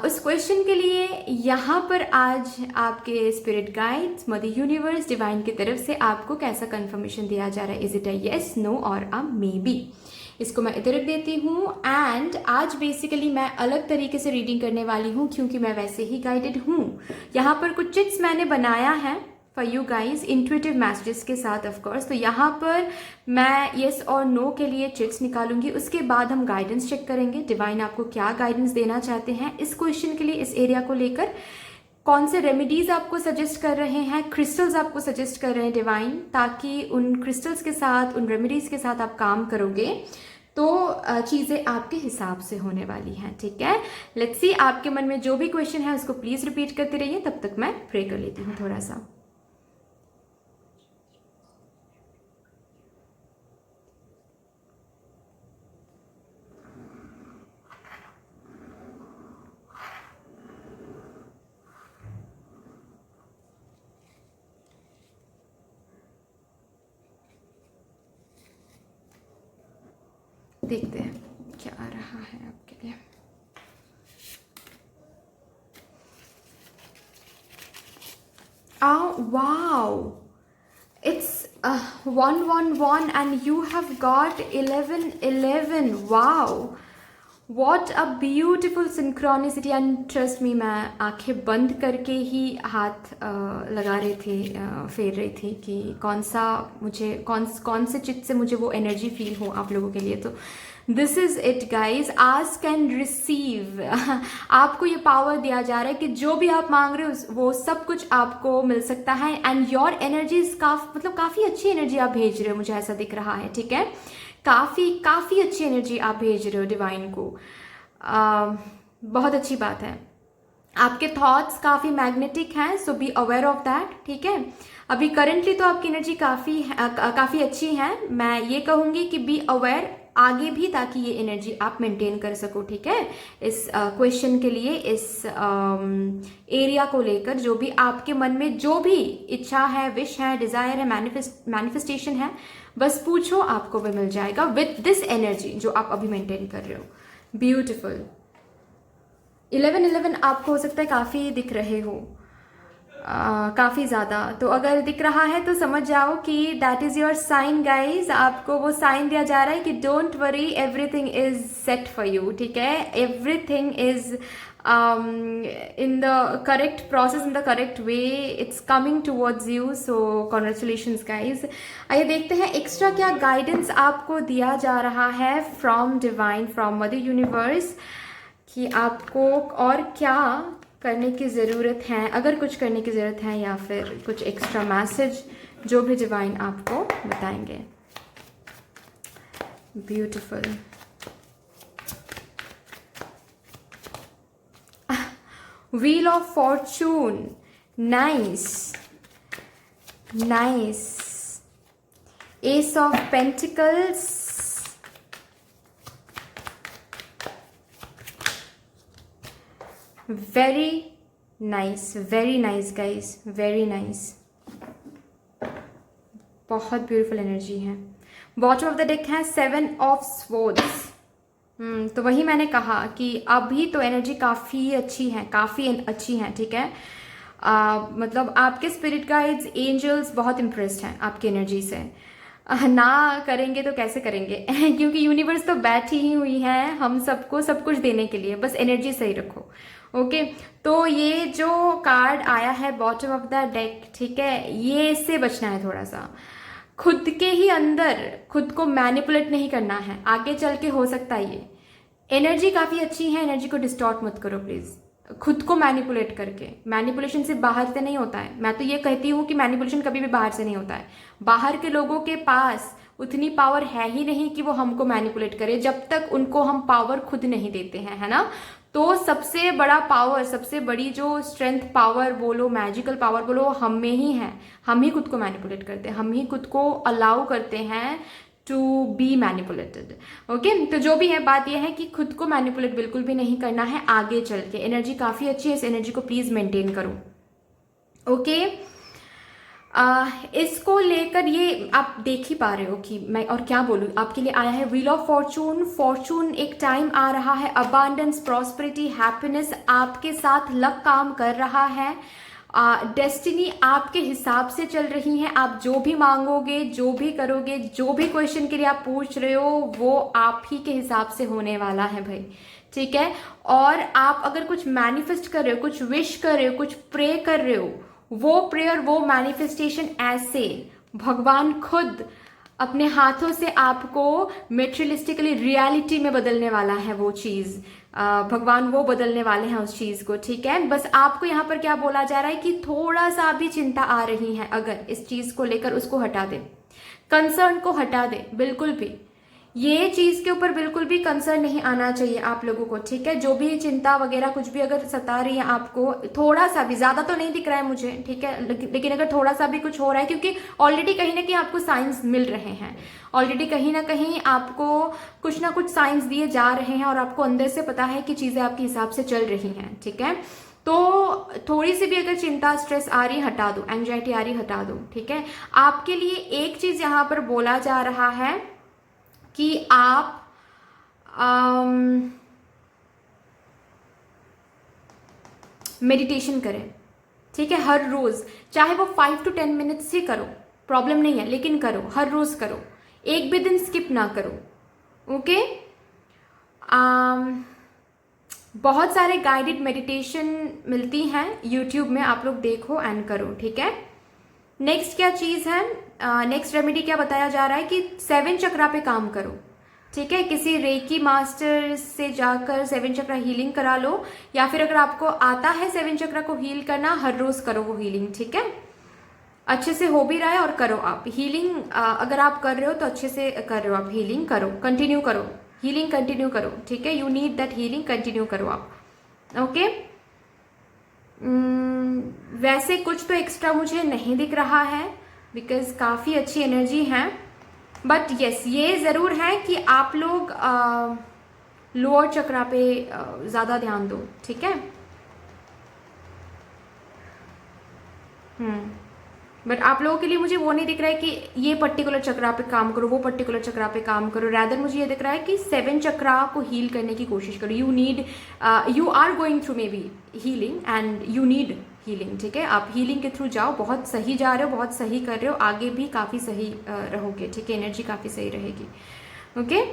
उस क्वेश्चन के लिए यहाँ पर आज आपके spirit guides, mother universe, divine की तरफ से आपको कैसा कंफर्मेशन दिया जा रहा है। Is it a yes, no or a may be. इसको मैं इधर रख देती हूँ। एंड आज बेसिकली मैं अलग तरीके से रीडिंग करने वाली हूँ क्योंकि मैं वैसे ही गाइडेड हूँ। यहाँ पर कुछ चिट्स मैंने बनाया है for you guys, intuitive messages के साथ ऑफ कोर्स। तो यहाँ पर मैं येस और नो के लिए चिट्स निकालूंगी, उसके बाद हम गाइडेंस चेक करेंगे डिवाइन आपको क्या गाइडेंस देना चाहते हैं इस क्वेश्चन के लिए, इस एरिया को लेकर। कौन से रेमेडीज आपको सजेस्ट कर रहे हैं, क्रिस्टल्स आपको सजेस्ट कर रहे हैं डिवाइन, ताकि उन क्रिस्टल्स के साथ, उन रेमेडीज के साथ आप काम करोगे तो चीज़ें आपके हिसाब से होने वाली हैं। ठीक है, लेट्स सी। आपके मन में जो भी क्वेश्चन है उसको प्लीज रिपीट करते रहिए, तब तक मैं प्रे कर लेती हूँ थोड़ा सा। देखते हैं क्या आ रहा है आपके लिए। Wow, it's 111 and you have got 1111. Wow, what a beautiful synchronicity. And trust me, मैं आंखें बंद करके ही हाथ लगा रही थी, फेर रही थी कि कौन सा मुझे, कौन से चित्त से मुझे वो एनर्जी फील हो आप लोगों के लिए। तो this is it guys, ask and receive. आपको ये पावर दिया जा रहा है कि जो भी आप मांग रहे हो वो सब कुछ आपको मिल सकता है। एंड योर एनर्जीज काफ़ी अच्छी एनर्जी आप भेज रहे हो, मुझे ऐसा दिख रहा है। ठीक है, काफ़ी अच्छी एनर्जी आप भेज रहे हो डिवाइन को। बहुत अच्छी बात है। आपके थॉट्स काफ़ी मैग्नेटिक हैं, सो बी अवेयर ऑफ दैट। ठीक है, अभी करंटली तो आपकी एनर्जी काफ़ी अच्छी है। मैं ये कहूँगी कि बी अवेयर आगे भी, ताकि ये एनर्जी आप मेंटेन कर सको। ठीक है, इस क्वेश्चन के लिए, इस एरिया को लेकर जो भी आपके मन में जो भी इच्छा है, विश है, डिज़ायर है, मैनिफेस्टेशन है, बस पूछो, आपको भी मिल जाएगा विथ दिस एनर्जी जो आप अभी मेंटेन कर रहे हो। ब्यूटिफुल। 1111 आपको हो सकता है काफ़ी दिख रहे हो, काफ़ी ज़्यादा। तो अगर दिख रहा है तो समझ जाओ कि that is your sign guys. आपको वो साइन दिया जा रहा है कि don't worry, everything is set for you. ठीक है, everything is in the correct process, in the correct way, it's coming towards you. So congratulations guys. आइए देखते हैं एक्स्ट्रा क्या गाइडेंस आपको दिया जा रहा है from divine, from mother universe, कि आपको और क्या करने की ज़रूरत है, अगर कुछ करने की ज़रूरत है, या फिर कुछ एक्स्ट्रा मैसेज जो भी डिवाइन आपको बताएंगे। Beautiful. Wheel of Fortune, nice nice. S of pentacles, very nice guys, very nice. बहुत ब्यूटीफुल एनर्जी है। बॉटम ऑफ द डेक है 7 ऑफ स्वॉर्ड्स। तो वही मैंने कहा कि अभी तो एनर्जी काफ़ी अच्छी है, काफ़ी अच्छी है। ठीक है, मतलब आपके स्पिरिट गाइड्स, एंजल्स बहुत इम्प्रेस्ड हैं आपकी एनर्जी से। ना करेंगे तो कैसे करेंगे क्योंकि यूनिवर्स तो बैठी ही हुई है हम सबको सब कुछ देने के लिए, बस एनर्जी सही रखो। ओके, तो ये जो कार्ड आया है बॉटम ऑफ द डेक, ठीक है, ये इससे बचना है थोड़ा सा। खुद के ही अंदर खुद को मैनिपुलेट नहीं करना है, आगे चल के हो सकता है ये एनर्जी काफ़ी अच्छी है, एनर्जी को डिस्टॉर्ट मत करो प्लीज़। खुद को मैनिपुलेट करके, मैनिपुलेशन सिर्फ बाहर से नहीं होता है। मैं तो ये कहती हूँ कि मैनिपुलेशन कभी भी बाहर से नहीं होता है। बाहर के लोगों के पास उतनी पावर है ही नहीं कि वो हमको मैनिपुलेट करे, जब तक उनको हम पावर खुद नहीं देते हैं, है ना। तो सबसे बड़ा पावर, सबसे बड़ी जो स्ट्रेंथ पावर बोलो, मैजिकल पावर बोलो, हम में ही है। हम ही खुद को मैनिपुलेट करते हैं, हम ही खुद को अलाउ करते हैं टू बी मैनिपुलेटेड। ओके, तो जो भी है बात यह है कि खुद को मैनिपुलेट बिल्कुल भी नहीं करना है आगे चल के। एनर्जी काफ़ी अच्छी है, इस एनर्जी को प्लीज़ मेंटेन करो। ओके, इसको लेकर ये आप देख ही पा रहे हो कि मैं और क्या बोलूँ, आपके लिए आया है व्हील ऑफ फॉर्चून। फॉर्चून एक टाइम आ रहा है, अबांडेंस, प्रॉस्पेरिटी, हैप्पीनेस आपके साथ लक काम कर रहा है। डेस्टिनी आपके हिसाब से चल रही है। आप जो भी मांगोगे, जो भी करोगे, जो भी क्वेश्चन के लिए आप पूछ रहे हो, वो आप ही के हिसाब से होने वाला है भाई, ठीक है। और आप अगर कुछ मैनिफेस्ट कर रहे हो, कुछ विश कर रहे हो, कुछ प्रे कर रहे हो, वो प्रेयर, वो मैनिफेस्टेशन ऐसे भगवान खुद अपने हाथों से आपको मेटेरियलिस्टिकली रियलिटी में बदलने वाला है। वो चीज़ भगवान वो बदलने वाले हैं उस चीज़ को, ठीक है। बस आपको यहाँ पर क्या बोला जा रहा है कि थोड़ा सा भी चिंता आ रही है अगर इस चीज़ को लेकर, उसको हटा दे, कंसर्न को हटा दे। बिल्कुल भी ये चीज़ के ऊपर बिल्कुल भी कंसर्न नहीं आना चाहिए आप लोगों को, ठीक है। जो भी चिंता वगैरह कुछ भी अगर सता रही है आपको, थोड़ा सा भी, ज़्यादा तो नहीं दिख रहा है मुझे, ठीक है, लेकिन अगर थोड़ा सा भी कुछ हो रहा है, क्योंकि ऑलरेडी कहीं ना कहीं आपको साइंस मिल रहे हैं, ऑलरेडी कहीं ना कहीं आपको कुछ ना कुछ साइंस दिए जा रहे हैं, और आपको अंदर से पता है कि चीज़ें आपके हिसाब से चल रही हैं, ठीक है। तो थोड़ी सी भी अगर चिंता, स्ट्रेस आ रही, हटा दो, एंग्जाइटी आ रही, हटा दो, ठीक है। आपके लिए एक चीज़ यहाँ पर बोला जा रहा है कि आप मेडिटेशन करें, ठीक है, हर रोज़, चाहे वो 5 to 10 मिनट्स ही करो, प्रॉब्लम नहीं है, लेकिन करो, हर रोज़ करो, एक भी दिन स्किप ना करो। ओके, बहुत सारे गाइडेड मेडिटेशन मिलती हैं यूट्यूब में, आप लोग देखो एंड करो, ठीक है। नेक्स्ट क्या चीज़ है, नेक्स्ट रेमेडी क्या बताया जा रहा है कि 7 चक्रा पे काम करो, ठीक है। किसी रेकी मास्टर से जाकर 7 चक्रा हीलिंग करा लो, या फिर अगर आपको आता है 7 चक्रा को हील करना, हर रोज करो वो हीलिंग, ठीक है। अच्छे से हो भी रहा है और करो आप हीलिंग। अगर आप कर रहे हो तो अच्छे से कर रहे हो आप, हीलिंग करो, कंटिन्यू करो, हीलिंग कंटिन्यू करो, ठीक है। You need that healing, continue करो आप। ओके, वैसे कुछ तो एक्स्ट्रा मुझे नहीं दिख रहा है, बिकॉज काफ़ी अच्छी एनर्जी है, बट यस ये ज़रूर है कि आप लोग लोअर चक्रा पे ज़्यादा ध्यान दो, ठीक है। बट आप लोगों के लिए मुझे वो नहीं दिख रहा है कि ये पर्टिकुलर चक्रा पे काम करो, वो पर्टिकुलर चक्रा पे काम करो। रैदर मुझे ये दिख रहा है कि 7 चक्रा को हील करने की कोशिश करो। You need, you are going through maybe healing and you need healing, ठीक है। आप हीलिंग के थ्रू जाओ, बहुत सही जा रहे हो, बहुत सही कर रहे हो, आगे भी काफ़ी सही रहोगे, ठीक है। एनर्जी काफ़ी सही रहेगी। ओके,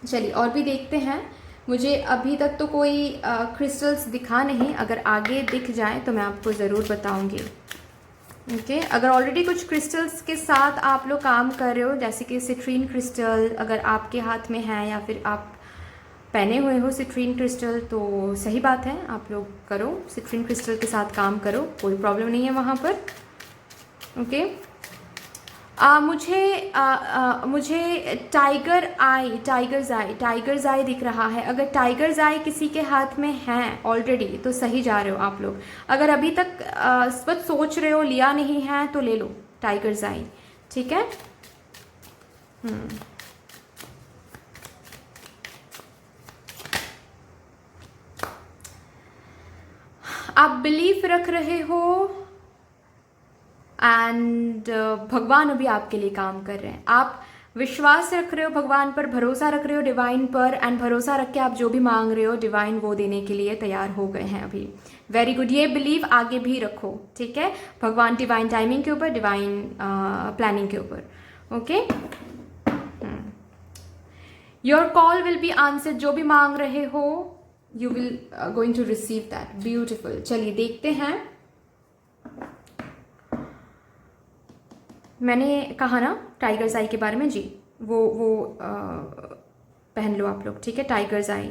चलिए और भी देखते हैं। मुझे अभी तक तो कोई क्रिस्टल्स दिखा नहीं, अगर आगे दिख जाए तो मैं आपको ज़रूर बताऊंगी। ओके, अगर ऑलरेडी कुछ क्रिस्टल्स के साथ आप लोग काम कर रहे हो, जैसे कि सिट्रीन क्रिस्टल अगर आपके हाथ में है, या फिर आप पहने हुए हो सिट्रीन क्रिस्टल, तो सही बात है, आप लोग करो, सिट्रीन क्रिस्टल के साथ काम करो, कोई प्रॉब्लम नहीं है वहाँ पर। ओके, मुझे टाइगर्स आई दिख रहा है। अगर टाइगर्स आई किसी के हाथ में है ऑलरेडी तो सही जा रहे हो आप लोग। अगर अभी तक बस सोच रहे हो, लिया नहीं है, तो ले लो टाइगर्स आई, ठीक है। आप बिलीफ रख रहे हो एंड भगवान अभी आपके लिए काम कर रहे हैं। आप विश्वास रख रहे हो भगवान पर, भरोसा रख रहे हो डिवाइन पर, एंड भरोसा रख के आप जो भी मांग रहे हो डिवाइन वो देने के लिए तैयार हो गए हैं अभी। वेरी गुड, ये बिलीव आगे भी रखो, ठीक है। भगवान डिवाइन टाइमिंग के ऊपर, डिवाइन प्लानिंग के ऊपर। Okay, your call will be answer, जो भी मांग रहे हो you will going to receive that. Beautiful, चलिए देखते हैं। मैंने कहा ना टाइगर्स आई के बारे में जी, वो पहन लो आप लोग, ठीक है, टाइगर्स आई।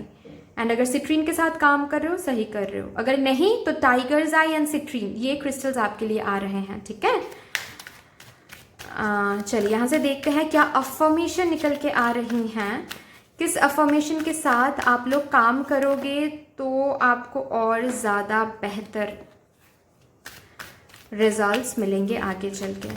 एंड अगर सिट्रीन के साथ काम कर रहे हो सही कर रहे हो, अगर नहीं तो टाइगर्स आई एंड सिट्रीन, ये क्रिस्टल्स आपके लिए आ रहे हैं, ठीक है। चलिए यहाँ से देखते हैं क्या अफर्मेशन निकल के आ रही हैं। किस अफर्मेशन के साथ आप लोग काम करोगे तो आपको और ज़्यादा बेहतर रिजल्ट्स मिलेंगे आगे चल के।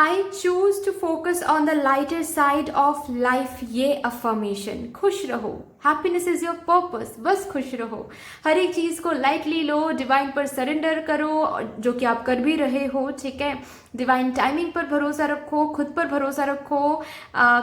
I choose to focus on the lighter side of life, ये अफर्मेशन। खुश रहो, हैप्पीनेस इज योर पर्पस, बस खुश रहो, हर एक चीज़ को लाइटली लो, डिवाइन पर सरेंडर करो, जो कि आप कर भी रहे हो, ठीक है। डिवाइन टाइमिंग पर भरोसा रखो, खुद पर भरोसा रखो,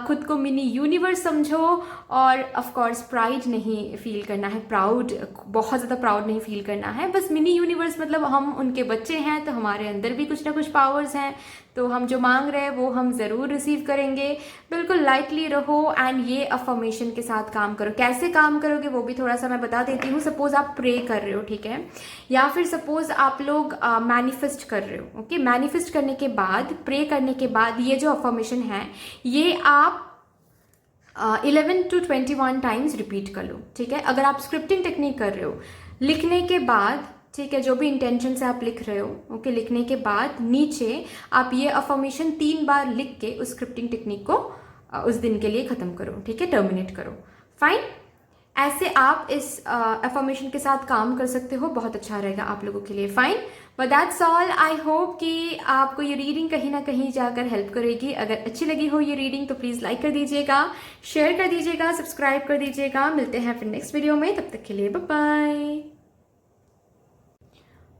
खुद को मिनी यूनिवर्स समझो, और ऑफ कोर्स प्राइड नहीं फील करना है, प्राउड, बहुत ज़्यादा प्राउड नहीं फील करना है, बस मिनी यूनिवर्स मतलब हम उनके बच्चे हैं, तो हमारे अंदर भी कुछ ना कुछ पावर्स हैं, तो हम जो मांग रहे हैं वो हम ज़रूर रिसीव करेंगे। बिल्कुल लाइटली रहो एंड ये अफर्मेशन के साथ काम करो। कैसे काम करोगे वो भी थोड़ा सा मैं बता देती हूँ। सपोज आप प्रे कर रहे हो, ठीक है, या फिर सपोज आप लोग मैनिफेस्ट कर रहे हो, ओके। मैनिफेस्ट करने के बाद, प्रे करने के बाद ये जो अफर्मेशन है ये आप 11 to 21 टाइम्स रिपीट कर लो, ठीक है। अगर आप स्क्रिप्टिंग टेक्निक कर रहे हो, लिखने के बाद, ठीक है, जो भी इंटेंशन से आप लिख रहे हो, ओके, लिखने के बाद नीचे आप ये अफर्मेशन 3 बार लिख के उस स्क्रिप्टिंग टेक्निक को उस दिन के लिए ख़त्म करो, ठीक है, टर्मिनेट करो। फाइन, ऐसे आप इस अफर्मेशन के साथ काम कर सकते हो, बहुत अच्छा रहेगा आप लोगों के लिए। Fine, but that's all. I hope कि आपको ये रीडिंग कहीं ना कहीं जाकर हेल्प करेगी। अगर अच्छी लगी हो ये रीडिंग तो प्लीज़ लाइक कर दीजिएगा, शेयर कर दीजिएगा, सब्सक्राइब कर दीजिएगा। मिलते हैं फिर नेक्स्ट वीडियो में, तब तक के लिए bye bye.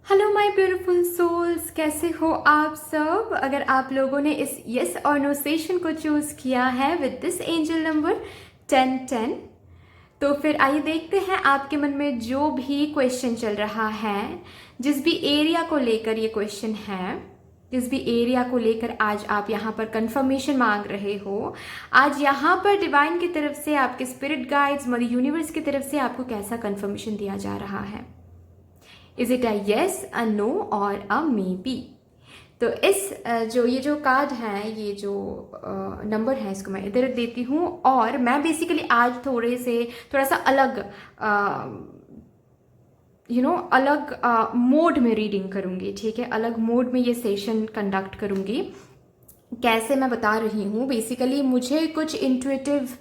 Hello my beautiful souls, कैसे हो आप सब। अगर आप लोगों ने इस येस और नो सेशन को चूज़ किया है विद दिस एंजल नंबर 1010, तो फिर आइए देखते हैं आपके मन में जो भी क्वेश्चन चल रहा है, जिस भी एरिया को लेकर ये क्वेश्चन है, जिस भी एरिया को लेकर आज आप यहाँ पर कंफर्मेशन मांग रहे हो, आज यहाँ पर डिवाइन की तरफ से, आपके स्पिरिट गाइड्स, मदर यूनिवर्स की तरफ से आपको कैसा कंफर्मेशन दिया जा रहा है। Is it a yes, a no or a may be. तो इस ये जो कार्ड है, ये जो नंबर है, इसको मैं इधर देती हूँ, और मैं बेसिकली आज थोड़ा सा अलग अलग मोड में रीडिंग करूँगी, ठीक है, अलग मोड में ये सेशन कंडक्ट करूँगी। कैसे मैं बता रही हूँ, बेसिकली मुझे कुछ intuitive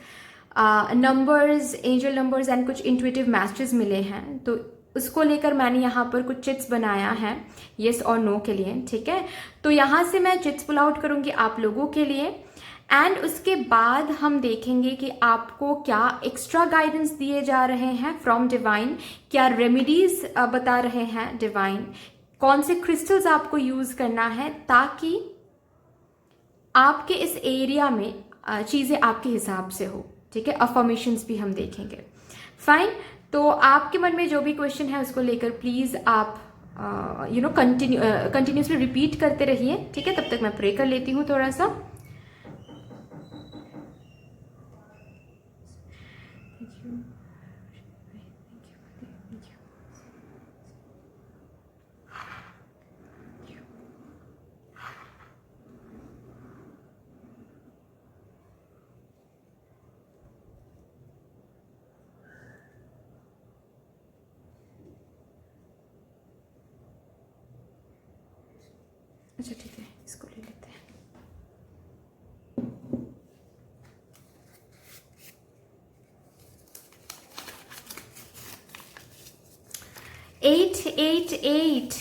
numbers, angel numbers and कुछ इंट्यूटिव मैसेजेस मिले हैं, तो उसको लेकर मैंने यहाँ पर कुछ चिट्स बनाया है येस और नो के लिए, ठीक है। तो यहाँ से मैं चिट्स पुल आउट करूँगी आप लोगों के लिए, एंड उसके बाद हम देखेंगे कि आपको क्या एक्स्ट्रा गाइडेंस दिए जा रहे हैं फ्रॉम डिवाइन, क्या रेमेडीज बता रहे हैं डिवाइन, कौन से क्रिस्टल्स आपको यूज़ करना है ताकि आपके इस एरिया में चीज़ें आपके हिसाब से हो, ठीक है। अफर्मेशंस भी हम देखेंगे। फाइन, तो आपके मन में जो भी क्वेश्चन है उसको लेकर प्लीज़ आप कंटिन्यूसली रिपीट करते रहिए, ठीक है। तब तक मैं प्रे कर लेती हूँ थोड़ा सा। अच्छा ठीक है, इसको ले लेते हैं। Eight eight eight,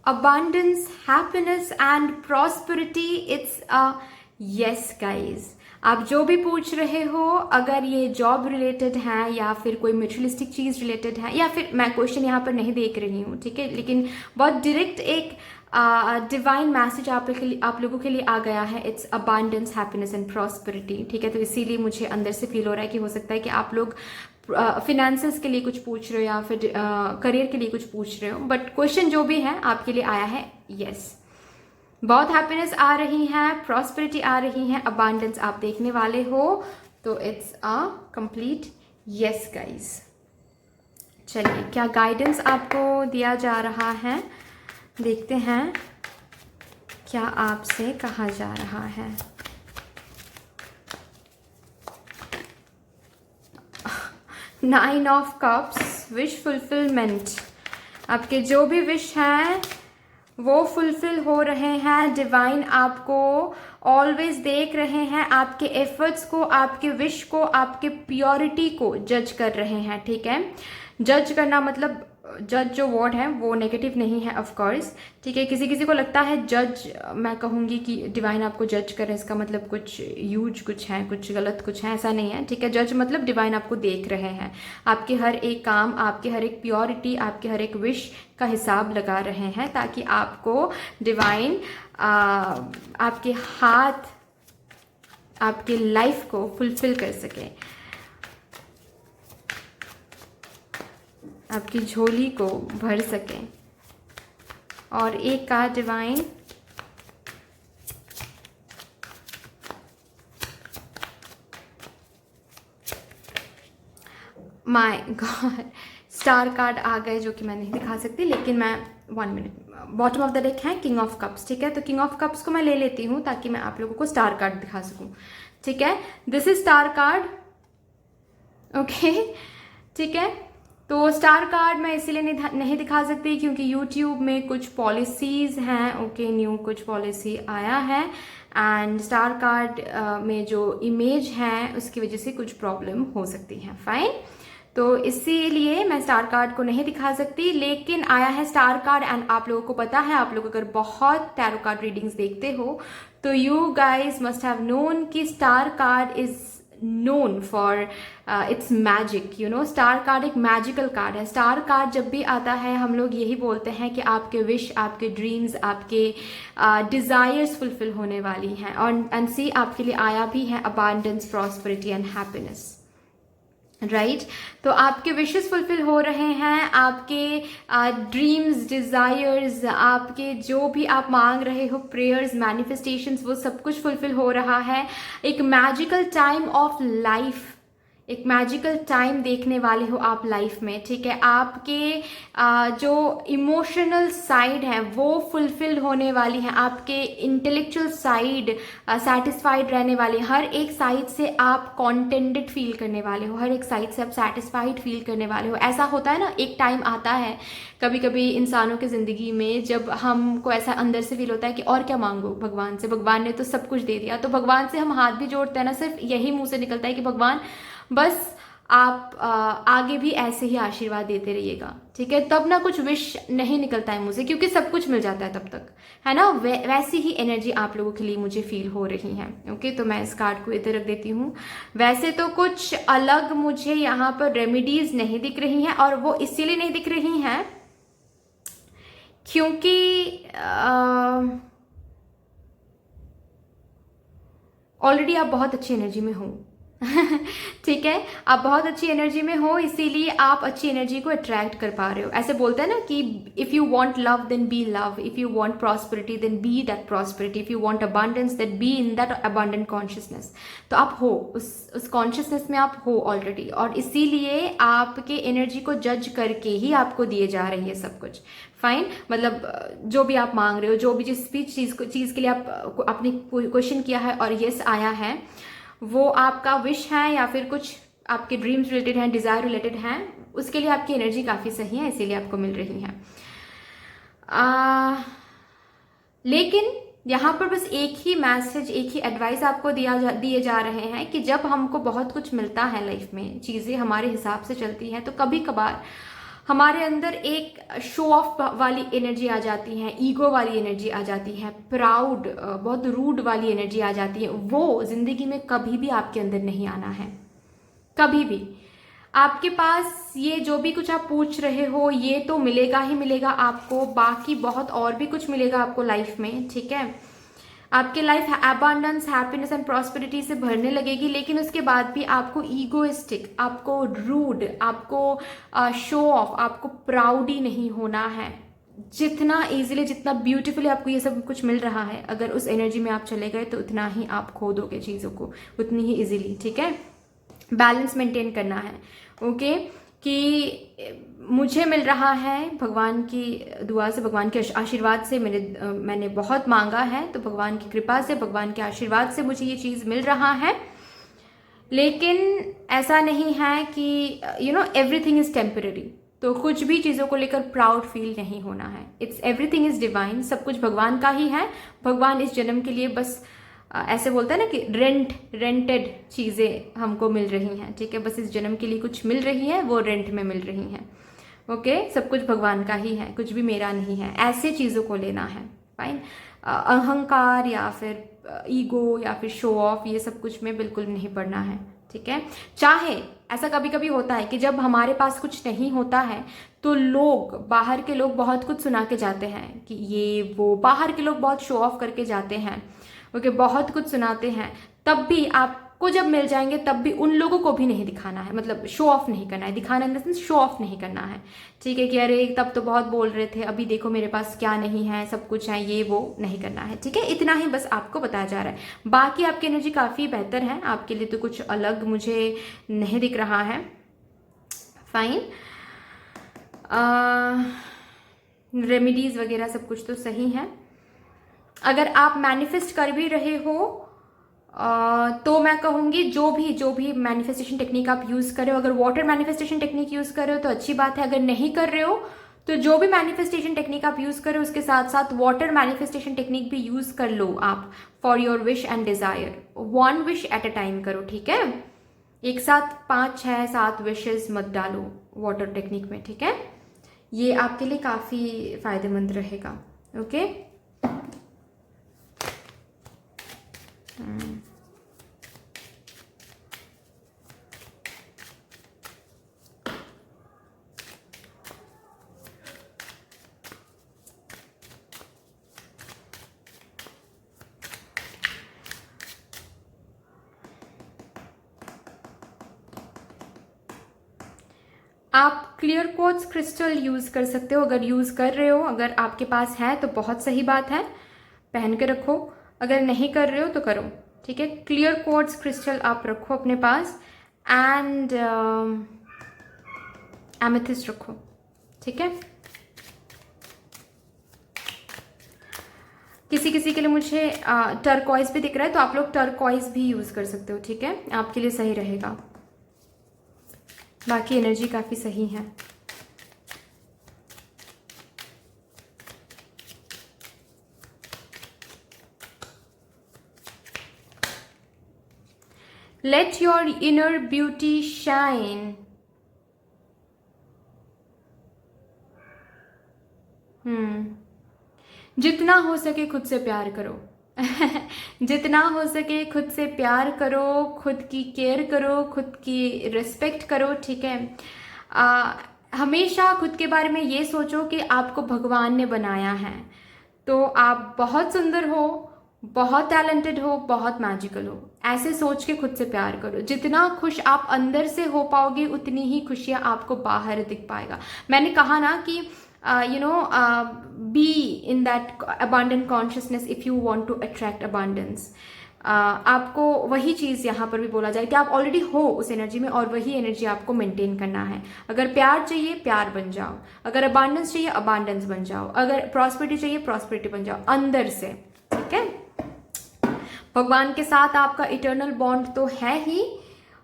abundance, happiness and prosperity. It's a yes guys। आप जो भी पूछ रहे हो, अगर ये जॉब रिलेटेड है या फिर कोई मटेरियलिस्टिक चीज़ रिलेटेड है, या फिर मैं क्वेश्चन यहाँ पर नहीं देख रही हूँ, ठीक है, लेकिन बहुत डायरेक्ट एक डिवाइन मैसेज आप लोगों के लिए आ गया है। It's abundance, happiness and prosperity, ठीक है। तो इसीलिए मुझे अंदर से फील हो रहा है कि हो सकता है कि आप लोग फिनेंसेस के लिए कुछ पूछ रहे हो या फिर करियर के लिए कुछ पूछ रहे हो, बट क्वेश्चन जो भी है आपके लिए आया है यस। बहुत हैप्पीनेस आ रही है, प्रॉस्पेरिटी आ रही है, अबांडेंस आप देखने वाले हो, तो it's a complete yes guys. चलिए, क्या गाइडेंस आपको दिया जा रहा है, देखते हैं क्या आपसे कहा जा रहा है। Nine of cups, wish fulfilment. आपके जो भी विश हैं वो फुलफिल हो रहे हैं। डिवाइन आपको ऑलवेज देख रहे हैं, आपके एफर्ट्स को, आपके विश को, आपके प्योरिटी को जज कर रहे हैं, ठीक है। जज करना मतलब जज जो वर्ड है वो नेगेटिव नहीं है ऑफ कोर्स, ठीक है। किसी किसी को लगता है जज, मैं कहूँगी कि डिवाइन आपको जज करे, इसका मतलब कुछ यूज कुछ है, कुछ गलत कुछ है, ऐसा नहीं है, ठीक है। जज मतलब डिवाइन आपको देख रहे हैं, आपके हर एक काम, आपके हर एक प्योरिटी, आपके हर एक विश का हिसाब लगा रहे हैं, ताकि आपको डिवाइन आपके हाथ, आपके लाइफ को फुलफिल कर सके, आपकी झोली को भर सके। और एक का divine my god, star card आ गए जो कि मैं नहीं दिखा सकती, लेकिन मैं 1 minute, bottom of the deck है किंग ऑफ कप्स, ठीक है। तो किंग ऑफ कप्स को मैं ले लेती हूँ ताकि मैं आप लोगों को स्टार कार्ड दिखा सकूँ, ठीक है। This is star card, okay, ठीक है। तो स्टार कार्ड मैं इसीलिए नहीं दिखा सकती क्योंकि यूट्यूब में कुछ पॉलिसीज़ हैं, ओके, न्यू कुछ पॉलिसी आया है, एंड स्टार कार्ड में जो इमेज है उसकी वजह से कुछ प्रॉब्लम हो सकती है, फाइन। तो इसीलिए मैं स्टार कार्ड को नहीं दिखा सकती, लेकिन आया है स्टार कार्ड। एंड आप लोगों को पता है, आप लोग अगर बहुत टैरो कार्ड रीडिंग्स देखते हो तो you guys must have known कि star card is known for its magic, you know. Star card एक मैजिकल कार्ड है। स्टार कार्ड जब भी आता है हम लोग यही बोलते हैं कि आपके विश, आपके ड्रीम्स, आपके डिज़ायर्स फुलफिल होने वाली हैं। और एंड सी आपके लिए आया भी है abundance, prosperity and happiness, right. तो आपके विशेस फुलफिल हो रहे हैं, आपके ड्रीम्स, डिज़ायर्स, आपके जो भी आप मांग रहे हो, प्रेयर्स, मैनिफेस्टेशंस, वो सब कुछ फुलफिल हो रहा है। एक मैजिकल टाइम ऑफ लाइफ, एक मैजिकल टाइम देखने वाले हो आप लाइफ में, ठीक है। आपके जो इमोशनल साइड है वो फुलफिल होने वाली है, आपके इंटेलेक्चुअल साइड सेटिस्फाइड रहने वाली, हर एक साइड से आप कॉन्टेंटेड फील करने वाले हो, हर एक साइड से आप सेटिस्फाइड फील करने वाले हो। ऐसा होता है ना, एक टाइम आता है कभी कभी इंसानों की ज़िंदगी में जब हमको ऐसा अंदर से फील होता है कि और क्या मांगो भगवान से, भगवान ने तो सब कुछ दे दिया। तो भगवान से हम हाथ भी जोड़ते हैं ना, सिर्फ यही मुंह से निकलता है कि भगवान बस आप आगे भी ऐसे ही आशीर्वाद देते रहिएगा, ठीक है। तब ना कुछ विश नहीं निकलता है मुझे, क्योंकि सब कुछ मिल जाता है तब तक, है ना। वैसी ही एनर्जी आप लोगों के लिए मुझे फील हो रही है, ओके। तो मैं इस कार्ड को इधर रख देती हूँ। वैसे तो कुछ अलग मुझे यहाँ पर रेमेडीज नहीं दिख रही हैं, और वो इसीलिए नहीं दिख रही हैं क्योंकि ऑलरेडी आप बहुत अच्छी एनर्जी में हो ठीक है, आप बहुत अच्छी एनर्जी में हो, इसीलिए आप अच्छी एनर्जी को अट्रैक्ट कर पा रहे हो। ऐसे बोलते हैं ना कि if you want love then be love, if you want prosperity then be that prosperity, if you want abundance then be in that abundant consciousness. तो आप हो उस कॉन्शियसनेस में, आप हो ऑलरेडी, और इसीलिए आपके एनर्जी को जज करके ही आपको दिए जा रही है सब कुछ, फाइन। मतलब जो भी आप मांग रहे हो, जो भी जिस भी चीज़ के लिए आप आपने क्वेश्चन किया है और यस आया है, वो आपका विश है या फिर कुछ आपके ड्रीम्स रिलेटेड हैं, डिज़ायर रिलेटेड हैं, उसके लिए आपकी एनर्जी काफ़ी सही है, इसीलिए आपको मिल रही है। लेकिन यहाँ पर बस एक ही मैसेज, एक ही एडवाइस आपको दिए जा रहे हैं कि जब हमको बहुत कुछ मिलता है लाइफ में, चीज़ें हमारे हिसाब से चलती हैं, तो कभी कभार हमारे अंदर एक शो ऑफ वाली एनर्जी आ जाती है, ईगो वाली एनर्जी आ जाती है, प्राउड, बहुत रूड वाली एनर्जी आ जाती है। वो जिंदगी में कभी भी आपके अंदर नहीं आना है, कभी भी। आपके पास ये जो भी कुछ आप पूछ रहे हो ये तो मिलेगा ही मिलेगा आपको, बाकी बहुत और भी कुछ मिलेगा आपको लाइफ में, ठीक है। आपकी life abundance, happiness and prosperity से भरने लगेगी, लेकिन उसके बाद भी आपको ईगोइस्टिक, आपको रूड, आपको शो ऑफ, आपको प्राउडी नहीं होना है। जितना इजीली, जितना ब्यूटीफुली आपको ये सब कुछ मिल रहा है, अगर उस एनर्जी में आप चले गए तो उतना ही आप खो दोगे चीज़ों को, उतनी ही इजीली, ठीक है। बैलेंस मेंटेन करना है, ओके। कि मुझे मिल रहा है भगवान की दुआ से, भगवान के आशीर्वाद से, मैंने बहुत मांगा है, तो भगवान की कृपा से, भगवान के आशीर्वाद से मुझे ये चीज़ मिल रहा है। लेकिन ऐसा नहीं है कि you know everything is temporary, तो कुछ भी चीज़ों को लेकर प्राउड फील नहीं होना है। इट्स एवरीथिंग इज़ डिवाइन, सब कुछ भगवान का ही है। भगवान इस जन्म के लिए बस ऐसे बोलते हैं ना कि रेंटेड चीज़ें हमको मिल रही हैं, ठीक है। बस इस जन्म के लिए कुछ मिल रही है, वो रेंट में मिल रही हैं, ओके। सब कुछ भगवान का ही है, कुछ भी मेरा नहीं है, ऐसे चीज़ों को लेना है, फाइन। अहंकार या फिर ईगो या फिर शो ऑफ, ये सब कुछ में बिल्कुल नहीं पड़ना है, ठीक है। चाहे ऐसा कभी कभी होता है कि जब हमारे पास कुछ नहीं होता है तो लोग, बाहर के लोग बहुत कुछ सुना के जाते हैं कि ये वो, बाहर के लोग बहुत शो ऑफ करके जाते हैं, ओके, बहुत कुछ सुनाते हैं। तब भी आपको जब मिल जाएंगे तब भी उन लोगों को भी नहीं दिखाना है, मतलब शो ऑफ नहीं करना है, दिखाना in the sense show off नहीं करना है, ठीक है, कि अरे तब तो बहुत बोल रहे थे, अभी देखो मेरे पास क्या नहीं है, सब कुछ है, ये वो नहीं करना है, ठीक है। इतना ही बस आपको बताया जा रहा है। बाकी आपकी एनर्जी काफ़ी बेहतर है, आपके लिए तो कुछ अलग मुझे नहीं दिख रहा है, फाइन। रेमेडीज वगैरह सब कुछ तो सही है। अगर आप मैनिफेस्ट कर भी रहे हो तो मैं कहूँगी जो भी मैनिफेस्टेशन टेक्निक आप यूज़ कर रहे हो, अगर वाटर मैनिफेस्टेशन टेक्निक यूज़ कर रहे हो तो अच्छी बात है। अगर नहीं कर रहे हो तो जो भी मैनिफेस्टेशन टेक्निक आप यूज़ कर रहे हो उसके साथ साथ वाटर मैनिफेस्टेशन टेक्निक भी यूज़ कर लो आप, for your wish and desire. 1 wish at a time करो, ठीक है। एक साथ 5, 6, 7 विशेस मत डालो वाटर टेक्निक में, ठीक है। ये आपके लिए काफ़ी फायदेमंद रहेगा, ओके। आप क्लियर क्वार्ट्ज क्रिस्टल यूज़ कर सकते हो, अगर यूज़ कर रहे हो, अगर आपके पास है तो बहुत सही बात है, पहन के रखो। अगर नहीं कर रहे हो तो करो, ठीक है। क्लियर क्वार्ट्ज क्रिस्टल आप रखो अपने पास, एंड एमेथिस्ट रखो, ठीक है। किसी किसी के लिए मुझे टर्कॉइज भी दिख रहा है, तो आप लोग टर्कॉइज भी यूज़ कर सकते हो, ठीक है, आपके लिए सही रहेगा। बाकी एनर्जी काफ़ी सही है। Let your inner beauty shine. जितना हो सके खुद से प्यार करो। जितना हो सके खुद से प्यार करो, खुद की केयर करो, खुद की रिस्पेक्ट करो, ठीक है। हमेशा खुद के बारे में ये सोचो कि आपको भगवान ने बनाया है, तो आप बहुत सुंदर हो, बहुत टैलेंटेड हो, बहुत मैजिकल हो। ऐसे सोच के खुद से प्यार करो। जितना खुश आप अंदर से हो पाओगे उतनी ही खुशियाँ आपको बाहर दिख पाएगा। मैंने कहा ना कि be in that abundant consciousness if you want to attract abundance. आपको वही चीज़ यहाँ पर भी बोला जाए कि आप ऑलरेडी हो उस एनर्जी में, और वही एनर्जी आपको मेंटेन करना है। अगर प्यार चाहिए प्यार बन जाओ, अगर अबांडेंस चाहिए अबांडेंस बन जाओ, अगर प्रॉस्पेरिटी चाहिए प्रॉस्पेरिटी बन जाओ अंदर से, ठीक है। भगवान के साथ आपका इटर्नल बॉन्ड तो है ही,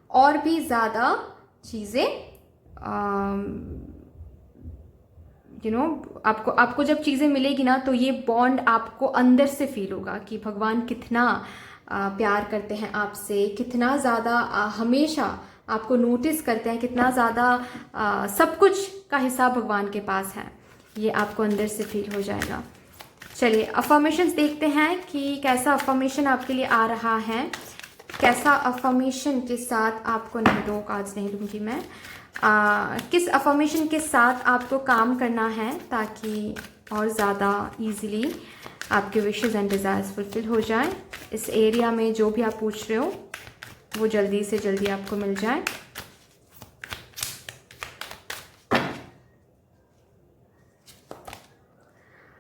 और भी ज़्यादा चीज़ें आपको जब चीज़ें मिलेगी ना तो ये बॉन्ड आपको अंदर से फील होगा कि भगवान कितना प्यार करते हैं आपसे, कितना ज़्यादा हमेशा आपको नोटिस करते हैं, कितना ज़्यादा सब कुछ का हिसाब भगवान के पास है, ये आपको अंदर से फील हो जाएगा। चलिए अफर्मेशंस देखते हैं कि कैसा अफर्मेशन आपके लिए आ रहा है, कैसा अफर्मेशन के साथ आपको, नहीं दो कार्ड्स नहीं लूँगी मैं, किस अफर्मेशन के साथ आपको काम करना है ताकि और ज़्यादा इजीली आपके विशेज़ एंड डिज़ायर्स फुलफिल हो जाए। इस एरिया में जो भी आप पूछ रहे हो वो जल्दी से जल्दी आपको मिल जाए।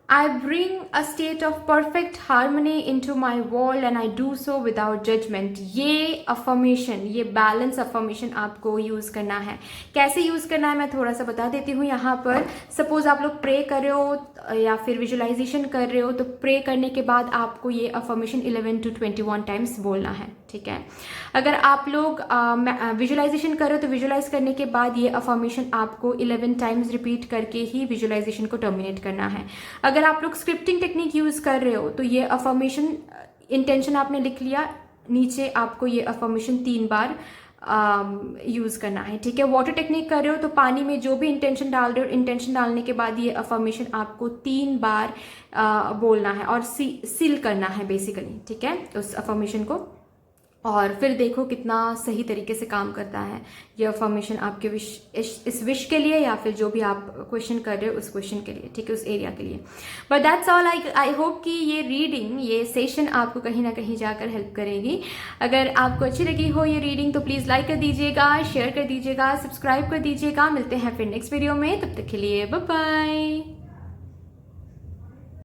I bring a state of perfect harmony into my world and I do so without judgment. ये affirmation, ये balance affirmation आपको यूज़ करना है। कैसे यूज़ करना है मैं थोड़ा सा बता देती हूँ। यहाँ पर सपोज आप लोग प्रे कर रहे हो या फिर विजुअलाइजेशन कर रहे हो, तो प्रे करने के बाद आपको ये affirmation 11 to 21 टाइम्स बोलना है, ठीक है। अगर आप लोग विजुअलाइजेशन कर रहे हो तो विजुअलाइज करने के बाद ये अफर्मेशन आपको 11 टाइम्स रिपीट करके ही विजुअलाइजेशन को टर्मिनेट करना है। अगर आप लोग स्क्रिप्टिंग टेक्निक यूज़ कर रहे हो तो ये अफर्मेशन इंटेंशन आपने लिख लिया, नीचे आपको ये अफर्मेशन 3 बार यूज़ करना है, ठीक है। वाटर टेक्निक कर रहे हो तो पानी में जो भी इंटेंशन डाल रहे हो, इंटेंशन डालने के बाद ये अफर्मेशन आपको 3 बार बोलना है और सील करना है बेसिकली, ठीक है, उस अफर्मेशन को। और फिर देखो कितना सही तरीके से काम करता है ये अफर्मेशन आपके विश, इस विश के लिए या फिर जो भी आप क्वेश्चन कर रहे हो उस क्वेश्चन के लिए, ठीक है, उस एरिया के लिए। But that's all. I hope कि ये रीडिंग, ये सेशन आपको कहीं ना कहीं जाकर हेल्प करेगी। अगर आपको अच्छी लगी हो ये रीडिंग तो प्लीज़ लाइक कर दीजिएगा, शेयर कर दीजिएगा, सब्सक्राइब कर दीजिएगा। मिलते हैं फिर नेक्स्ट वीडियो में, तब तक के लिए बाय बाय।